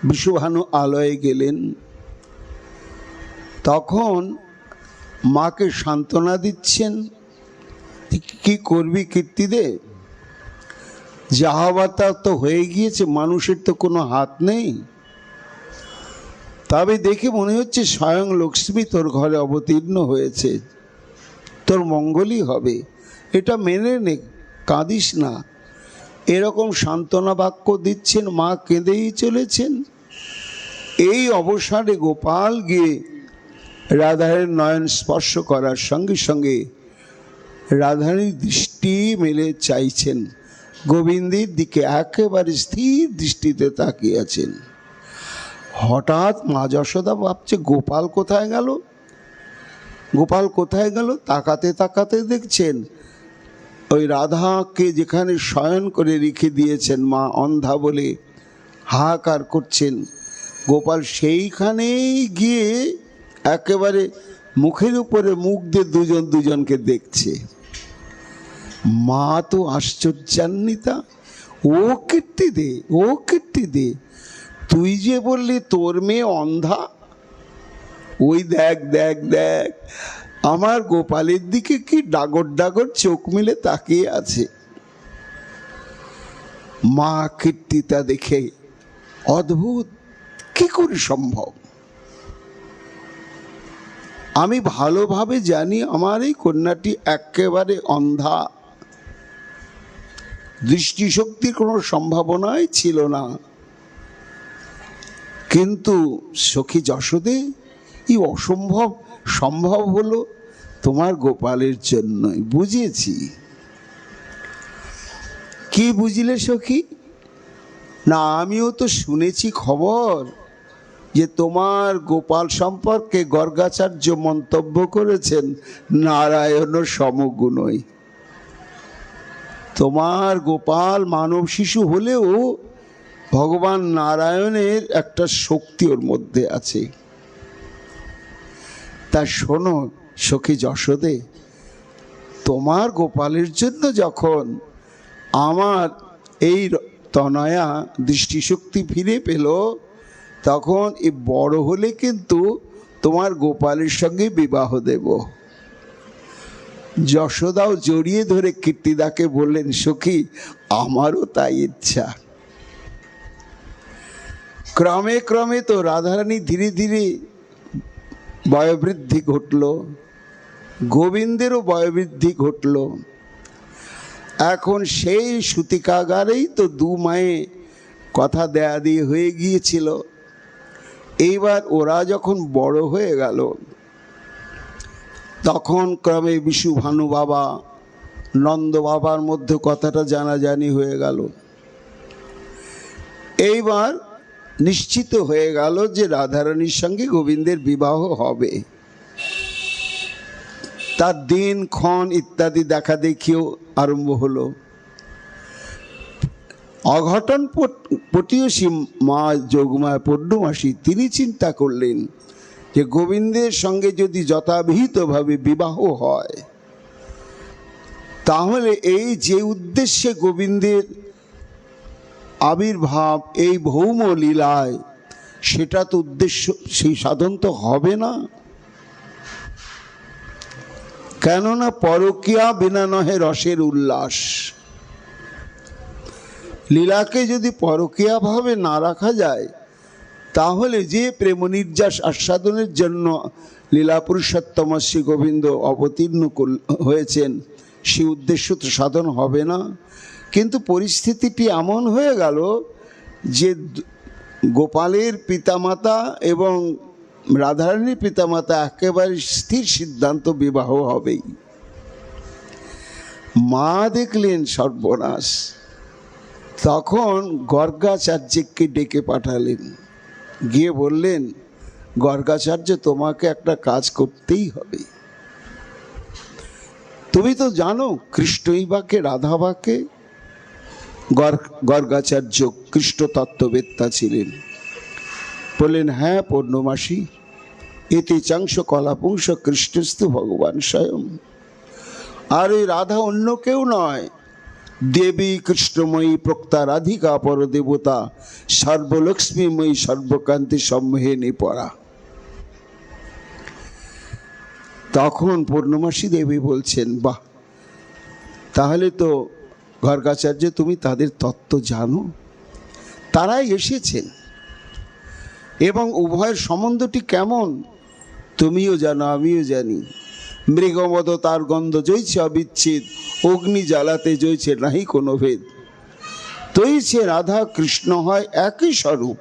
বিষুভানু আলয়ে গেলেন, তখন মাকে সান্ত্বনা দিচ্ছেন কি করবি কীর্তিদে? যাহাবাতা তো হয়ে গিয়েছে, মানুষের তো কোনো হাত নেই। তবে দেখে মনে হচ্ছে স্বয়ং লক্ষ্মী তোর ঘরে অবতীর্ণ হয়েছে, তোর মঙ্গলই হবে, এটা মেনে নে, কাঁদিস না। এরকম সান্ত্বনা বাক্য দিচ্ছেন, মা কেঁদেই চলেছেন। এই অবসরে গোপাল গিয়ে রাধারের নয়ন স্পর্শ করার সঙ্গে সঙ্গে রাধারণীর দৃষ্টি মেলে চাইছেন গোবিন্দের দিকে, একেবারে স্থির দৃষ্টিতে তাকিয়ে আছেন। হঠাৎ মা যশোদা ভাবছে গোপাল কোথায় গেল, গোপাল কোথায় গেল। তাকাতে তাকাতে দেখছেন ওই রাধাকে যেখানে শয়ন করে রেখে দিয়েছেন মা, অন্ধা বলে হাহাকার করছেন, গোপাল সেইখানেই গিয়ে একেবারে মুখের উপরে মুখ দিয়ে দুজন দুজনকে দেখছে। মা তো আশ্চর্যান্বিতা, ও কীর্তি দে, ও কীর্তি দে, তুই যে বললি তোর মেয়ে অন্ধা, ওই দেখ দেখ দেখ আমার গোপালের দিকে কি ডাগর ডাগর চোখ মিলে তাকিয়ে আছে। মা কীর্তিতা দেখে অদ্ভুত, কি করে সম্ভব? আমি ভালোভাবে জানি আমার এই কন্যাটি একেবারে অন্ধা, দৃষ্টিশক্তির কোনো সম্ভাবনাই ছিল না, কিন্তু সখী যশোদে এই অসম্ভব সম্ভব হলো তোমার গোপালের জন্যই। বুঝেছি। কি বুঝলে সখী? না, আমিও তো শুনেছি খবর যে তোমার গোপাল সম্পর্কে গর্গাচার্য মন্তব্য করেছেন নারায়ণ সমগুণই। তোমার গোপাল মানব শিশু হলেও ভগবান নারায়ণের একটা শক্তি ওর মধ্যে আছে। তা শোনো সখী যশোদে, তোমার গোপালের জন্য যখন আমার এই তনয়া দৃষ্টিশক্তি ফিরে পেল, তখন এই বড় হলে কিন্তু তোমার গোপালের সঙ্গে বিবাহ দেব। যশোদাও জড়িয়ে ধরে কীর্তিদাকে বললেন, সখী আমারও তাই ইচ্ছা। ক্রমে ক্রমে তো রাধারানী ধীরে ধীরে বয়োবৃদ্ধি ঘটল, গোবিন্দেরও বয়োবৃদ্ধি ঘটল। এখন সেই সূতিকাগারেই তো দু মায়ে কথা দেয়া দিয়ে হয়ে গিয়েছিল। এইবার ওরা যখন বড় হয়ে গেল, তখন ক্রমে বিশু ভানু বাবা নন্দ বাবার মধ্যে কথাটা জানাজানি হয়ে গেল। এইবার নিশ্চিত হয়ে গেল যে রাধারানীর সঙ্গে গোবিন্দের বিবাহ হবে। তার দিন ক্ষণ ইত্যাদি দেখা দেখিও আরম্ভ হলো। অঘটন পটীয়সী মা যোগমায়া পূর্ণমাসী তিনি চিন্তা করলেন যে গোবিন্দের সঙ্গে যদি যথাবিহিতভাবে বিবাহ হয়, তাহলে এই যে উদ্দেশ্যে গোবিন্দের আবির্ভাব এই ভৌম লীলায়, সেটা তো উদ্দেশ্য, সেই সাধন তো হবে না। কেননা পরকীয়া বিনা নহে রসের উল্লাস। লীলাকে যদি পরকীয়া ভাবে না রাখা যায়, তাহলে যে প্রেম নির্যাস আস্বাদনের জন্য লীলা পুরুষোত্তম শ্রী গোবিন্দ অবতীর্ণ হয়েছেন, সেই উদ্দেশ্য তো সাধন হবে না। কিন্তু পরিস্থিতিটি এমন হয়ে গেল যে গোপালের পিতামাতা এবং রাধারানীর পিতামাতা একেবারে স্থির সিদ্ধান্ত বিবাহ হবেই। মা দেখলেন সর্বনাশ, তখন গর্গাচার্যকে ডেকে পাঠালেন, গিয়ে বললেন, গর্গাচার্য তোমাকে একটা কাজ করতেই হবে। তুমি তো জানো কৃষ্ণইবাকে রাধাবাকে। গর্গাচার্য কৃষ্ণ তত্ত্ববেত্তা ছিলেন। বললেন, হ্যাঁ পূর্ণমাসী, এতে চাংশ কলাপুংস কৃষ্ণস্তু ভগবান স্বয়ং। আর ওই রাধা অন্য কেউ নয়, দেবী কৃষ্ণময়ী প্রক্তা রাধিকা পর দেবতা সর্বলক্ষ্মীময়ী সর্বকান্তি সম্মোহিনী পরা। তখন পূর্ণমাসী দেবী বলছেন, বাহ, তাহলে তো গর্গাচার্য তুমি তাদের তত্ত্ব জানো, তারাই এসেছেন এবং উভয়ের সম্বন্ধটি কেমন তুমিও জানো, আমিও জানি। মৃগমদ তার গন্ধ জৈছে অবিচ্ছেদ, অগ্নি জ্বালাতে জৈছে নাহি কোনো ভেদ। তৈছে রাধা কৃষ্ণ হয় একই স্বরূপ,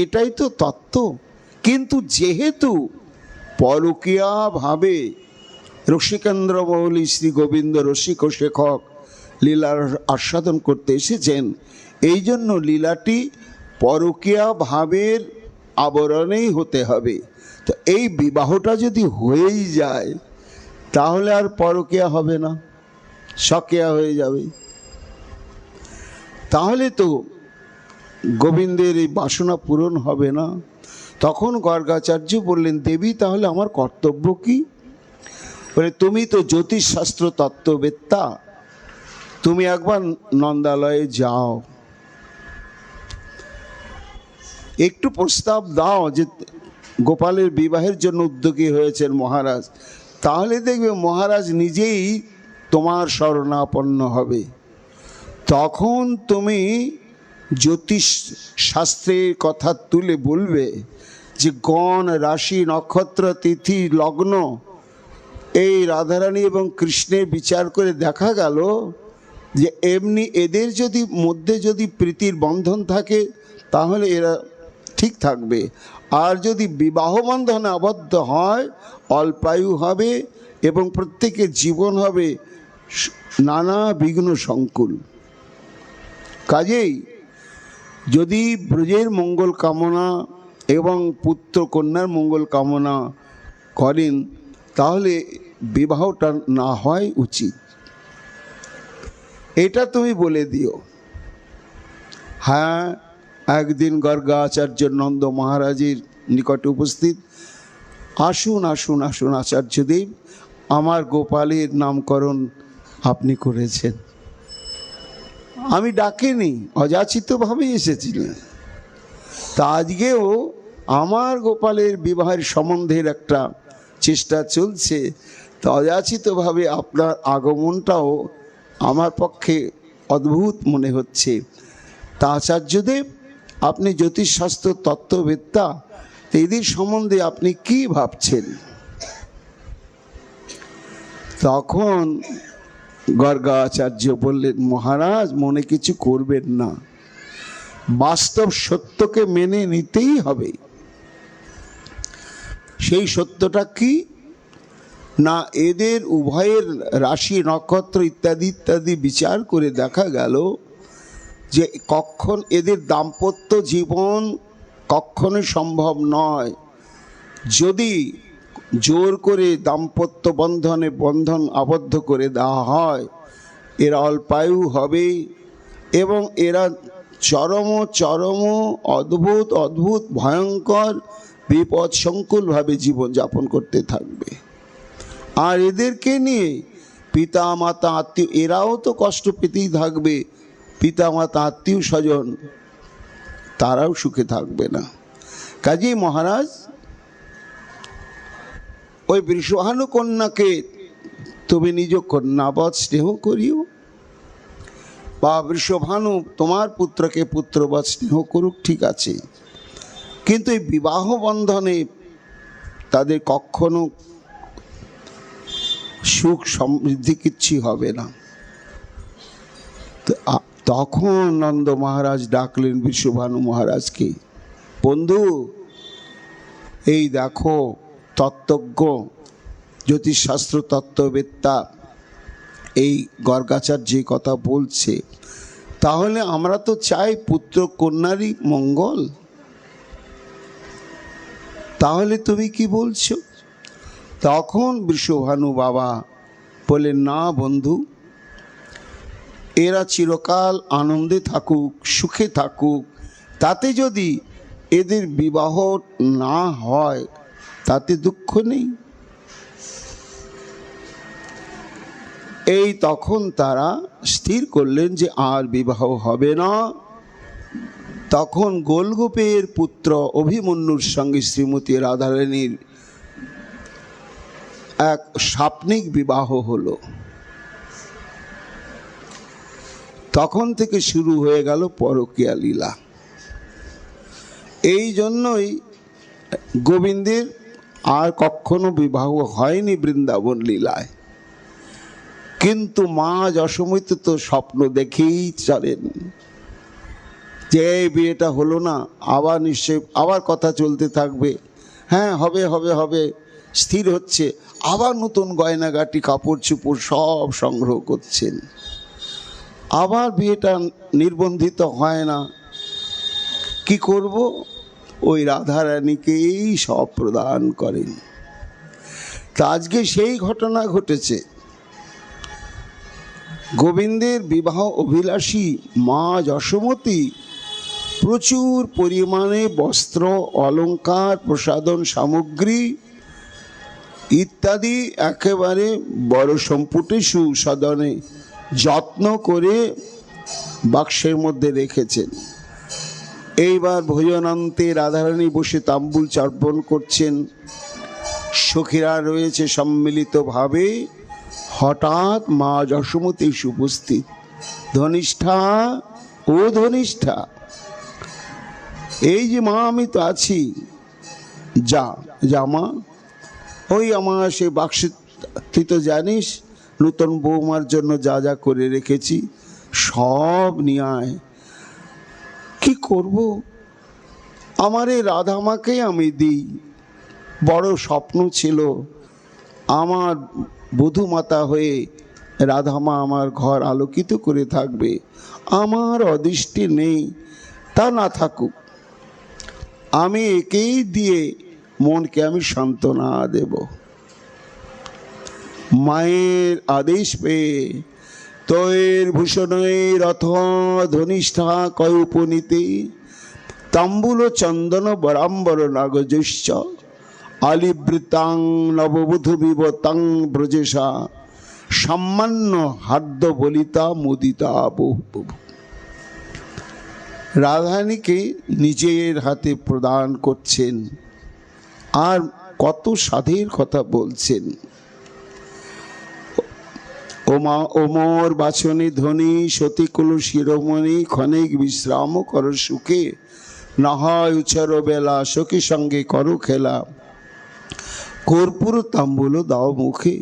এটাই তো তত্ত্ব। কিন্তু যেহেতু পরকীয়া ভাবে রসিকেন্দ্র মৌলি শ্রী গোবিন্দ রসিক ও শেখক লীলার আস্বাদন করতে এসেছেন, এই জন্য লীলাটি পরকীয়া ভাবের আবরণেই হতে হবে। তো এই বিবাহটা যদি হয়েই যায় তাহলে আর পরকীয়া হবে না, স্বকীয়া হয়ে যাবে। তাহলে তো গোবিন্দের এই বাসনা পূরণ হবে না। তখন গর্গাচার্য বললেন, দেবী তাহলে আমার কর্তব্য কি? বলে, তুমি তো জ্যোতিষশাস্ত্র তত্ত্ববেত্তা, তুমি একবার নন্দালয়ে যাও, একটু প্রস্তাব দাও যে গোপালের বিবাহের জন্য উদ্যোগী হয়েছেন মহারাজ, তাহলে দেখবে মহারাজ নিজেই তোমার শরণাপন্ন হবে। তখন তুমি জ্যোতিষ শাস্ত্রের কথা তুলে বলবে যে গণ রাশি নক্ষত্র তিথি লগ্ন এই রাধারানী এবং কৃষ্ণের বিচার করে দেখা গেল যে এমনি এদের যদি মধ্যে যদি প্রীতির বন্ধন থাকে তাহলে এরা ঠিক থাকবে, আর যদি বিবাহ বন্ধনে আবদ্ধ হয় অল্পায়ু হবে এবং প্রত্যেকের জীবন হবে নানা বিঘ্ন সংকুল। কাজেই যদি ব্রজের মঙ্গল কামনা এবং পুত্র কন্যার মঙ্গল কামনা করেন তাহলে বিবাহটা না হয় উচিত, এটা তুমি বলে দিও। হ্যাঁ, একদিন গর্গাচার্য নন্দ মহারাজের নিকটে উপস্থিত, আসুন আসুন আসুন আচার্যদেব, আমার গোপালের নামকরণ আপনি করেছেন। আমি ডাকিনি, অযাচিতভাবে এসেছিলেন। তা আজকেও আমার গোপালের বিবাহের সম্বন্ধের একটা চেষ্টা চলছে, তা অযাচিতভাবে আপনার আগমনটাও আমার পক্ষে অদ্ভুত মনে হচ্ছে। তা আচার্যদেব, আপনি জ্যোতিষশাস্ত্র তত্ত্ববেত্তা, এদের সম্বন্ধে আপনি কি ভাবছেন? তখন গর্গাচার্য বললেন, মহারাজ মনে কিছু করবেন না, বাস্তব সত্যকে মেনে নিতেই হবে। সেই সত্যটা কি না, এদের উভয়ের রাশি নক্ষত্র ইত্যাদি ইত্যাদি বিচার করে দেখা গেল যে কখন এদের দাম্পত্য জীবন কখনো সম্ভব নয়। যদি জোর করে দাম্পত্য বন্ধন আবদ্ধ করে দেওয়া হয় এরা অল্পায়ু হবে এবং এরা চরম অদ্ভুত ভয়ঙ্কর বিপদ সংকুলভাবে জীবনযাপন করতে থাকবে। আর এদেরকে নিয়ে পিতা মাতা আত্মীয় এরাও তো কষ্ট পেতেই থাকবে, পিতা মাতা আত্মীয় স্বজন তারাও সুখে থাকবে না। কাজেই মহারাজ ওই বৃষভানু কন্যাকে তুমি নিজ কন্যাবৎ স্নেহ করিও, বা বৃষভানু তোমার পুত্রকে পুত্রবৎ স্নেহ করুক, ঠিক আছে, কিন্তু এই বিবাহ বন্ধনে তাদের কখনো সুখ সমৃদ্ধি কিচ্ছু হবে না। তখন নন্দ মহারাজ ডাকলেন বৃষভানু মহারাজকে, বন্ধু এই দেখো তত্ত্বজ্ঞ জ্যোতিষশাস্ত্র তত্ত্ববেত্তা এই গর্গাচার্য যে কথা বলছে, তাহলে আমরা তো চাই পুত্র কন্যারই মঙ্গল, তাহলে তুমি কি বলছো? তখন বৃষভানু বাবা বলে, না বন্ধু, এরা চিরকাল আনন্দে থাকুক, সুখে থাকুক, তাতে যদি এদের বিবাহ না হয় তাতে দুঃখ নেই। এই তখন তারা স্থির করলেন যে আর বিবাহ হবে না। তখন গোলগোপের পুত্র অভিমন্যুর সঙ্গে শ্রীমতী রাধারানীর এক স্বাপ্নিক বিবাহ হলো। তখন থেকে শুরু হয়ে গেল পরকীয়া লীলা। এই জন্যই গোবিন্দের আর কখনো বিবাহ হয়নি বৃন্দাবন লীলায়। কিন্তু মা যশোমতী তো স্বপ্ন দেখেই চলেন যে এই বিয়েটা হলো না, আবার নিশ্চয় আবার কথা চলতে থাকবে, হ্যাঁ হবে হবে হবে, স্থির হচ্ছে, আবার নতুন গয়নাগাটি কাপড় চোপড় সব সংগ্রহ করছেন। আবার বিয়েটা নির্বন্ধিত হয় না, কি করব? ওই রাধারানীকেই সব প্রদান করেন। তা আজকে সেই ঘটনা ঘটেছে। গোবিন্দের বিবাহ অভিলাষী মা যশোমতী প্রচুর পরিমাণে বস্ত্র, অলঙ্কার, প্রসাধন সামগ্রী ইত্যাদি একেবারে বড় সম্পুটে সুসদনে যত্ন করে বাক্সের মধ্যে রেখেছেন। এইবার ভোজনান্তে রাধারানী বসে তাম্বুল চার্পণ করছেন, সখীরা রয়েছে সম্মিলিতভাবে। হঠাৎ মা যশোমতী উপস্থিত। ধনিষ্ঠা, ও ধনিষ্ঠা, এই যে মা আমি তো আছি, যা যা মা, ওই আমার সে বাক্স, তুই তো জানিস নূতন বৌমার জন্য যা যা করে রেখেছি সব নিয়ে আয়। কি করব? আমার এই রাধামাকেই আমি দিই। বড় স্বপ্ন ছিল আমার বধূমাতা হয়ে রাধামা আমার ঘর আলোকিত করে থাকবে। আমার অদৃষ্টি নেই, তা না থাকুক, আমি একেই দিয়ে মনকে আমি সান্ত্বনা দেব। মায়ের আদেশ পেয়ে তৈর ভূষণের রথ ধনিষ্ঠা কয় উপনীতে তাম্বুল চন্দন বরাম্বর নাগজস্য আলিবৃতাং নববধূ বিবতাং ব্রজেশা সামান্য হাদ্য বলিতা মুদিতা বহু। রাধারানীকে নিজের হাতে প্রদান করছেন আর কত সাধের কথা বলছেন। ওমা ওমর বাছনি ধ্বনি সতীকুল শিরোমণি ক্ষণিক বিশ্রাম কর সুখে, না হয় উচ্ছর বেলা সখী সঙ্গে করো খেলা, কর্পূর তাম্বুল দাও মুখে।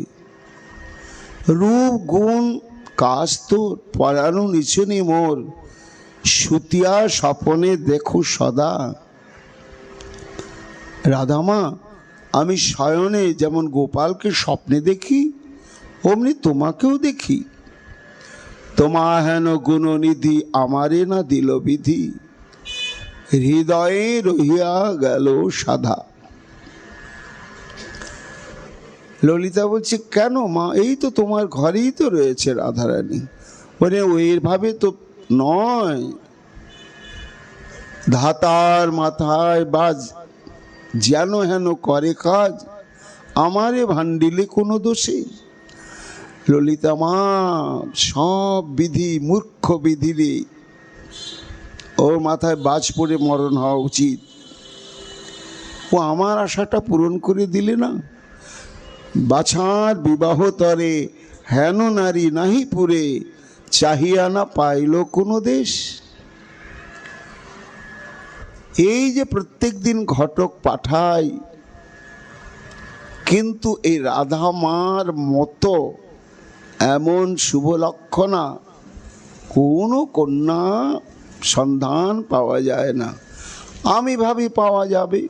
রূপ গুণ কাজ তো পরানো নিচুনি মোর, সুতিয়া স্বপনে দেখো সদা। রাধামা, আমি শয়নে যেমন গোপালকে স্বপ্নে দেখি অমনি তোমাকেও দেখি। তোমা হেন গুণনিধি আমারে না দিল বিধি, হৃদয়ে রহিয়া গেল সাধা। ললিতা বলছে, কেন মা? এই তো তোমার ঘরেই তো রয়েছে রাধারানী। বলে ওইভাবে তো নয়, ধাতার মাথায় বাজ যেন হেন করে কাজ, আমারে ভান্ডিলে কোনো দোষে। ললিতা মা, সব বিধি মূর্খ বিধি রে, ওর মাথায় বাজ পড়ে মরণ হওয়া উচিত। ও আমার আশাটা পূরণ করে দিলে না। বাছার বিবাহ তরে হেন নারী নাহি পুরে, চাহিয়া না পাইল কোনো দেশ। এই যে প্রত্যেক দিন ঘটক পাঠাই, কিন্তু এই রাধা মার মতো এমন শুভ লক্ষণা কোনো কন্যা সন্ধান পাওয়া যায় না। আমি ভাবি পাওয়া যাবে,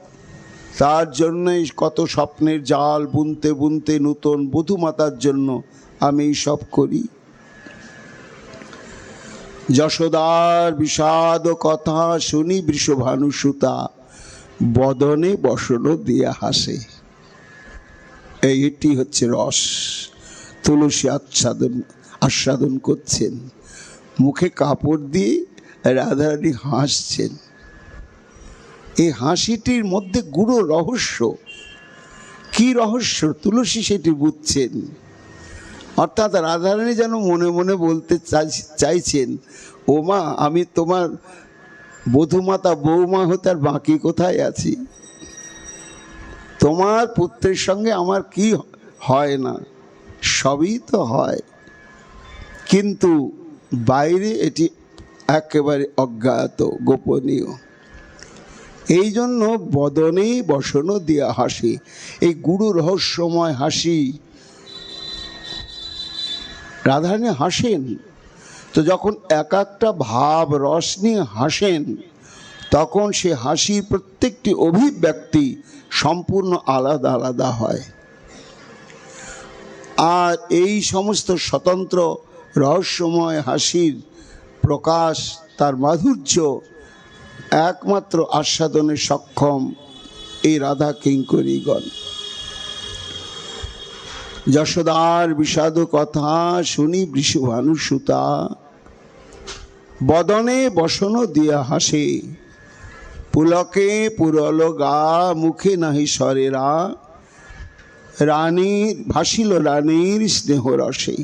তার জন্যই কত স্বপ্নের জাল বুনতে বুনতে নূতন বধূমাতার জন্য আমি সব করি। যশোদার বিষাদ কথা শুনি বৃষভানুসুতা, বদনে বসন দিয়া হাসে। এইটি হচ্ছে রস। তুলসী আস্বাদন করছেন, মুখে কাপড় দিয়ে রাধারানী হাসছেন। এই হাসিটির মধ্যে গূঢ় রহস্য। কি রহস্য? তুলসী সেটি বুঝছেন। অর্থাৎ রাধারানী যেন মনে মনে বলতে চাইছেন, ও মা, আমি তোমার বধূমাতা বৌমা হতে আর বাকি কোথায় আছি? তোমার পুত্রের সঙ্গে আমার কি হয় না, সবই তো হয়, কিন্তু বাইরে এটি একেবারে অজ্ঞাত, গোপনীয়। এই জন্য বদনে বসন দিয়া হাসি, এই গুরু রহস্যময় হাসি। রাধারানী হাসেন তো যখন এক একটা ভাব রস নিয়ে হাসেন, তখন সে হাসির প্রত্যেকটি অভিব্যক্তি সম্পূর্ণ আলাদা আলাদা হয়। আর এই সমস্ত স্বতন্ত্র রহস্যময় হাসির প্রকাশ, তার মাধুর্য একমাত্র আস্বাদনে সক্ষম এই রাধা কিঙ্করীগণ। যশোদার বিষাদ কথা শুনি বৃষভানুসুতা, বদনে বসন দিয়া হাসে, পুলকে পুরল গা মুখে নাহি স্বরেরা, রানীর ভাসিল রানীর স্নেহ রসে।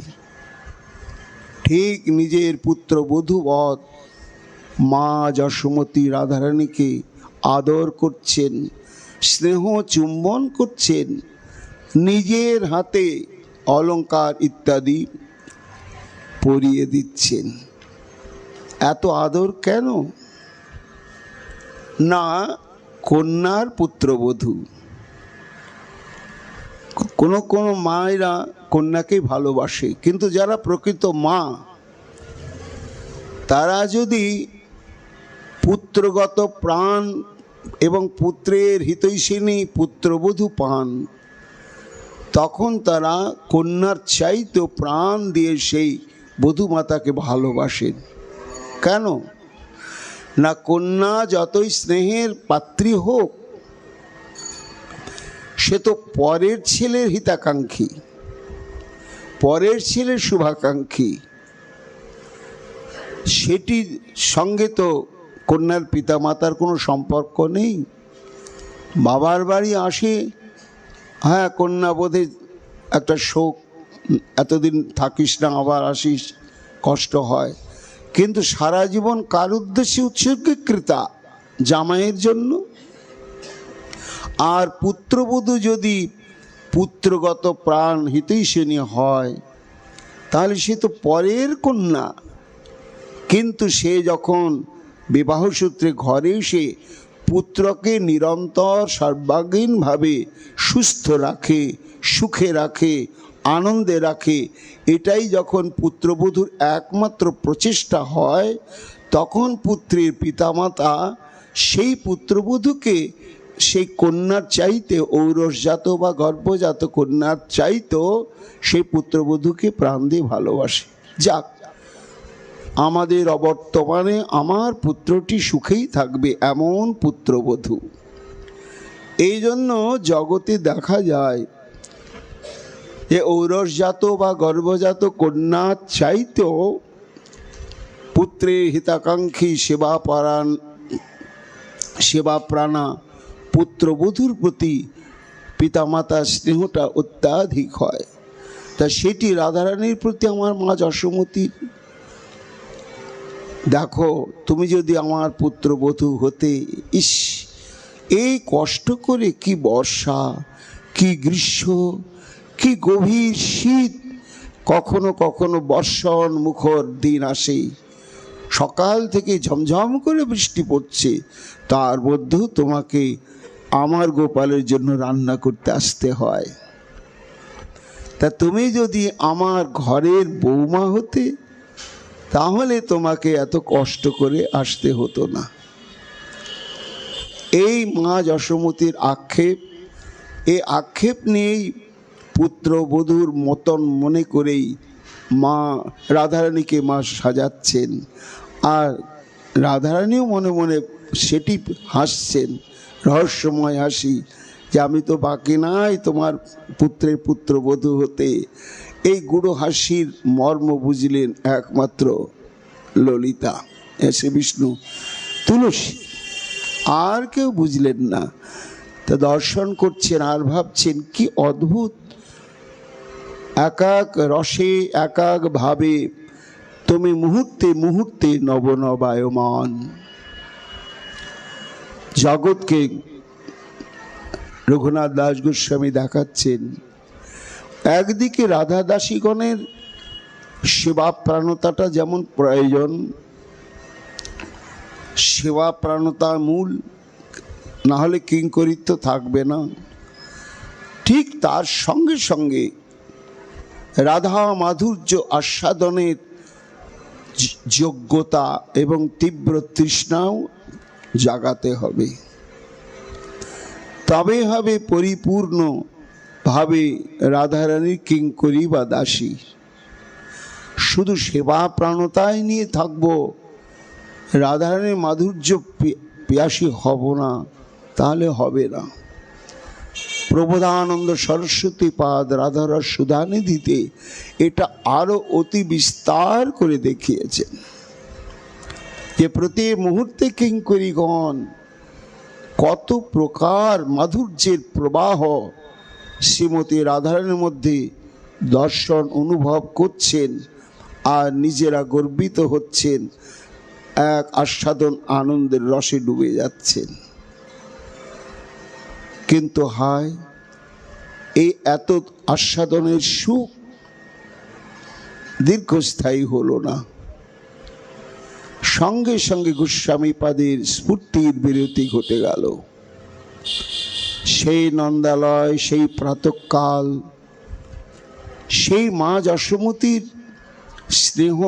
ঠিক নিজের পুত্র বধূবৎ মা যশোমতী রাধারানীকে আদর করছেন, স্নেহ চুম্বন করছেন, নিজের হাতে অলংকার ইত্যাদি পরিয়ে দিচ্ছেন। এত আদর কেন? না, কন্যার পুত্রবধূ। কোনো কোনো মায়েরা কন্যাকে ভালোবাসে, কিন্তু যারা প্রকৃত মা, তারা যদি পুত্রগত প্রাণ এবং পুত্রের হিতৈষিণী পুত্রবধূ পান, তখন তারা কন্যার চাইতে প্রাণ দিয়ে সেই বধূমাতাকে ভালোবাসেন। কেন না, কন্যা যতই স্নেহের পাত্রী হোক, সে তো পরের ছেলের হিতাকাঙ্ক্ষী, পরের ছেলের শুভাকাঙ্ক্ষী। সেটির সঙ্গে তো কন্যার পিতামাতার কোনো সম্পর্ক নেই। বাবার বাড়ি আসে, হ্যাঁ কন্যা বোধে একটা শোক, এতদিন থাকিস না আবার আসিস, কষ্ট হয়, কিন্তু সারা জীবন কার উদ্দেশ্যে উৎসর্গীকৃতা? জামাইয়ের জন্য। আর পুত্রবধূ যদি পুত্রগত প্রাণ হিতৈষিণী হয়, তাহলে সে তো পরের কন্যা, কিন্তু সে যখন বিবাহসূত্রে ঘরে এসে পুত্রকে নিরন্তর সর্বাঙ্গীনভাবে সুস্থ রাখে, সুখে রাখে, আনন্দে রাখে, এটাই যখন পুত্রবধূর একমাত্র প্রচেষ্টা হয়, তখন পুত্রের পিতামাতা সেই পুত্রবধূকে সেই কন্যার চাইতে, ঔরসজাত বা গর্ভজাত কন্যার চাইতেও সেই পুত্রবধূকে প্রাণ দিয়ে ভালোবাসে। যাক, আমাদের অবর্তমানে আমার পুত্রটি সুখেই থাকবে, এমন পুত্রবধূ। এই জন্য জগতে দেখা যায় যে ঔরসজাত বা গর্ভজাত কন্যার চাইতেও পুত্রের হিতাকাঙ্ক্ষী সেবাপরায়ণ, সেবাপ্রাণা পুত্রবধূর প্রতি পিতামাতার স্নেহটা অত্যাধিক হয়। তা সেটি রাধারানীর প্রতি আমার মা যশোমতীর। দেখো, তুমি যদি আমার পুত্রবধূ হতে, ইস, এই কষ্ট করে কি বর্ষা, কি গ্রীষ্ম, কি গভীর শীত, কখনো কখনো বর্ষণ মুখর দিন আসে, সকাল থেকে ঝমঝম করে বৃষ্টি পড়ছে, তার মধ্যেও তোমাকে আমার গোপালের জন্য রান্না করতে আসতে হয়। তা তুমি যদি আমার ঘরের বৌমা হতে, তাহলে তোমাকে এত কষ্ট করে আসতে হতো না। এই মা যশোমতীর আক্ষেপ, এই আক্ষেপ নিয়েই পুত্রবধূর মতন মনে করেই মা রাধারানীকে মা সাজাচ্ছেন, আর রাধারানীও মনে মনে সেটি হাসছেন, রহস্যময় হাসি, যে আমি তো বাকি নাই তোমার পুত্রের পুত্রবধূ হতে। এই গুরু হাসির মর্ম বুঝলেন একমাত্র ললিতা, এসে বিষ্ণু, তুলসী, আর কেউ বুঝলেন না। তা দর্শন করছেন আর ভাবছেন কি অদ্ভুত, এক এক রসে এক এক ভাবে তুমি মুহূর্তে মুহূর্তে নবনবায়মান। জগৎকে রঘুনাথ দাস গোস্বামী দেখাচ্ছেন একদিকে রাধা দাসীগণের সেবা প্রাণতাটা যেমন প্রয়োজন, সেবা প্রাণতা মূল, না হলে কিঙ্করিত্ব থাকবে না, ঠিক তার সঙ্গে সঙ্গে রাধা মাধুর্য আস্বাদনের যোগ্যতা এবং তীব্র তৃষ্ণাও জাগাতে হবে। তবে হবে পরিপূর্ণ ভাবে রাধারানীর কিঙ্করী বা দাসী। শুধু সেবা প্রাণতায় নিয়ে থাকবো, রাধারানীর মাধুর্য পিয়াসী হব না, তাহলে হবে না। প্রবোধানন্দ সরস্বতী পাদ রাধারস সুধানিধিতে এটা আরো অতি বিস্তার করে দেখিয়েছেন যে প্রতি মুহূর্তে কিঙ্করীগণ কত প্রকার মাধুর্যের প্রবাহ শ্রীমতী রাধারানীর মধ্যে দর্শন অনুভব করছেন আর নিজেরা গর্বিত হচ্ছেন, এক আস্বাদন আনন্দের রসে ডুবে যাচ্ছেন। কিন্তু হায়, এই এত আস্বাদনের সুখ দীর্ঘস্থায়ী হলো না। সঙ্গে সঙ্গে গোস্বামী পাদের স্ফূর্তির বিরতি ঘটে গেল। সেই নন্দালয়, সেই প্রাতঃকাল, সেই মা যশোমতীর স্নেহ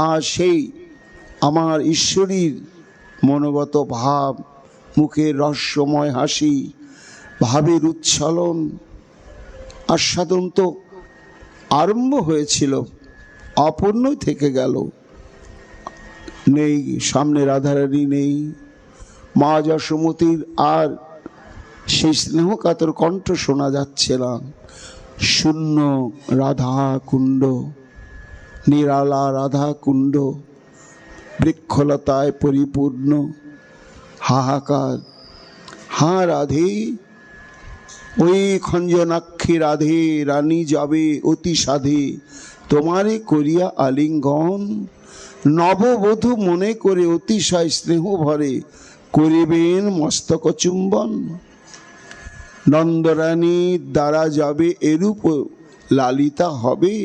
আর সেই আমার ঈশ্বরীর মনোগত ভাব, মুখের রহস্যময় হাসি, ভাবের উচ্ছলন, আস্বাদন তো আরম্ভ হয়েছিল, অপূর্ণই থেকে গেল। নেই, সামনে রাধারানী নেই, মা যশোমতীর আর সেই স্নেহকাতর কণ্ঠ শোনা যাচ্ছে না। শূন্য রাধা কুণ্ড, নিরালা রাধা কুণ্ড, বৃক্ষলতায় পরিপূর্ণ, হাহাকার। হা রাধে, ওই খঞ্জনাক্ষী রাধে, রানী যাবে অতি সাধে, তোমারে করিয়া আলিঙ্গন, নববধূ মনে করে অতিশয় স্নেহ ভরে করিবেন মস্তক চুম্বন। নন্দরানীর দ্বারা যাবে এরূপ লালিতা হবে,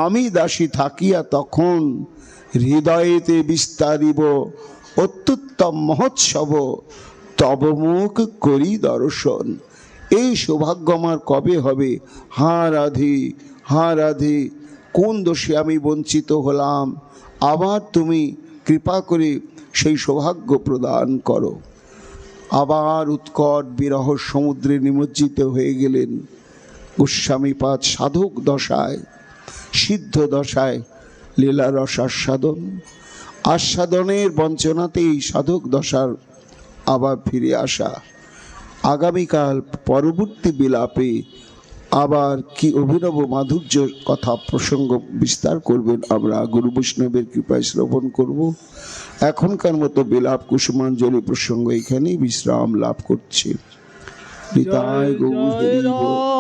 আমি দাসী থাকিয়া তখন হৃদয়েতে বিস্তারিব অত্যুত্তম মহোৎসব, তব মুখ করি দর্শন। এই সৌভাগ্য আমার কবে হবে? হা রাধে, হা রাধে, কোন দোষে আমি বঞ্চিত হলাম? আবার তুমি কৃপা করে সেই সৌভাগ্য প্রদান করো। আবার উৎকট বিরহ সমুদ্রে নিমজ্জিত হয়ে গেলেন গোস্বামীপাদ সাধক দশায়, সিদ্ধ দশায় লীলা রস আস্বাদন। আস্বাদনের বঞ্চনাতেই সাধক দশার আবার ফিরে আসা। আগামীকাল পরবর্তী বিলাপে আবার কি অভিনব মাধুর্য কথা প্রসঙ্গ বিস্তার করবেন, আমরা গুরু বৈষ্ণবের কৃপায় শ্রবণ করব। এখনকার মতো বিলাপ কুসুমাঞ্জলি প্রসঙ্গ এখানেই বিশ্রাম লাভ করছে। নিতাই গৌর হরি বল।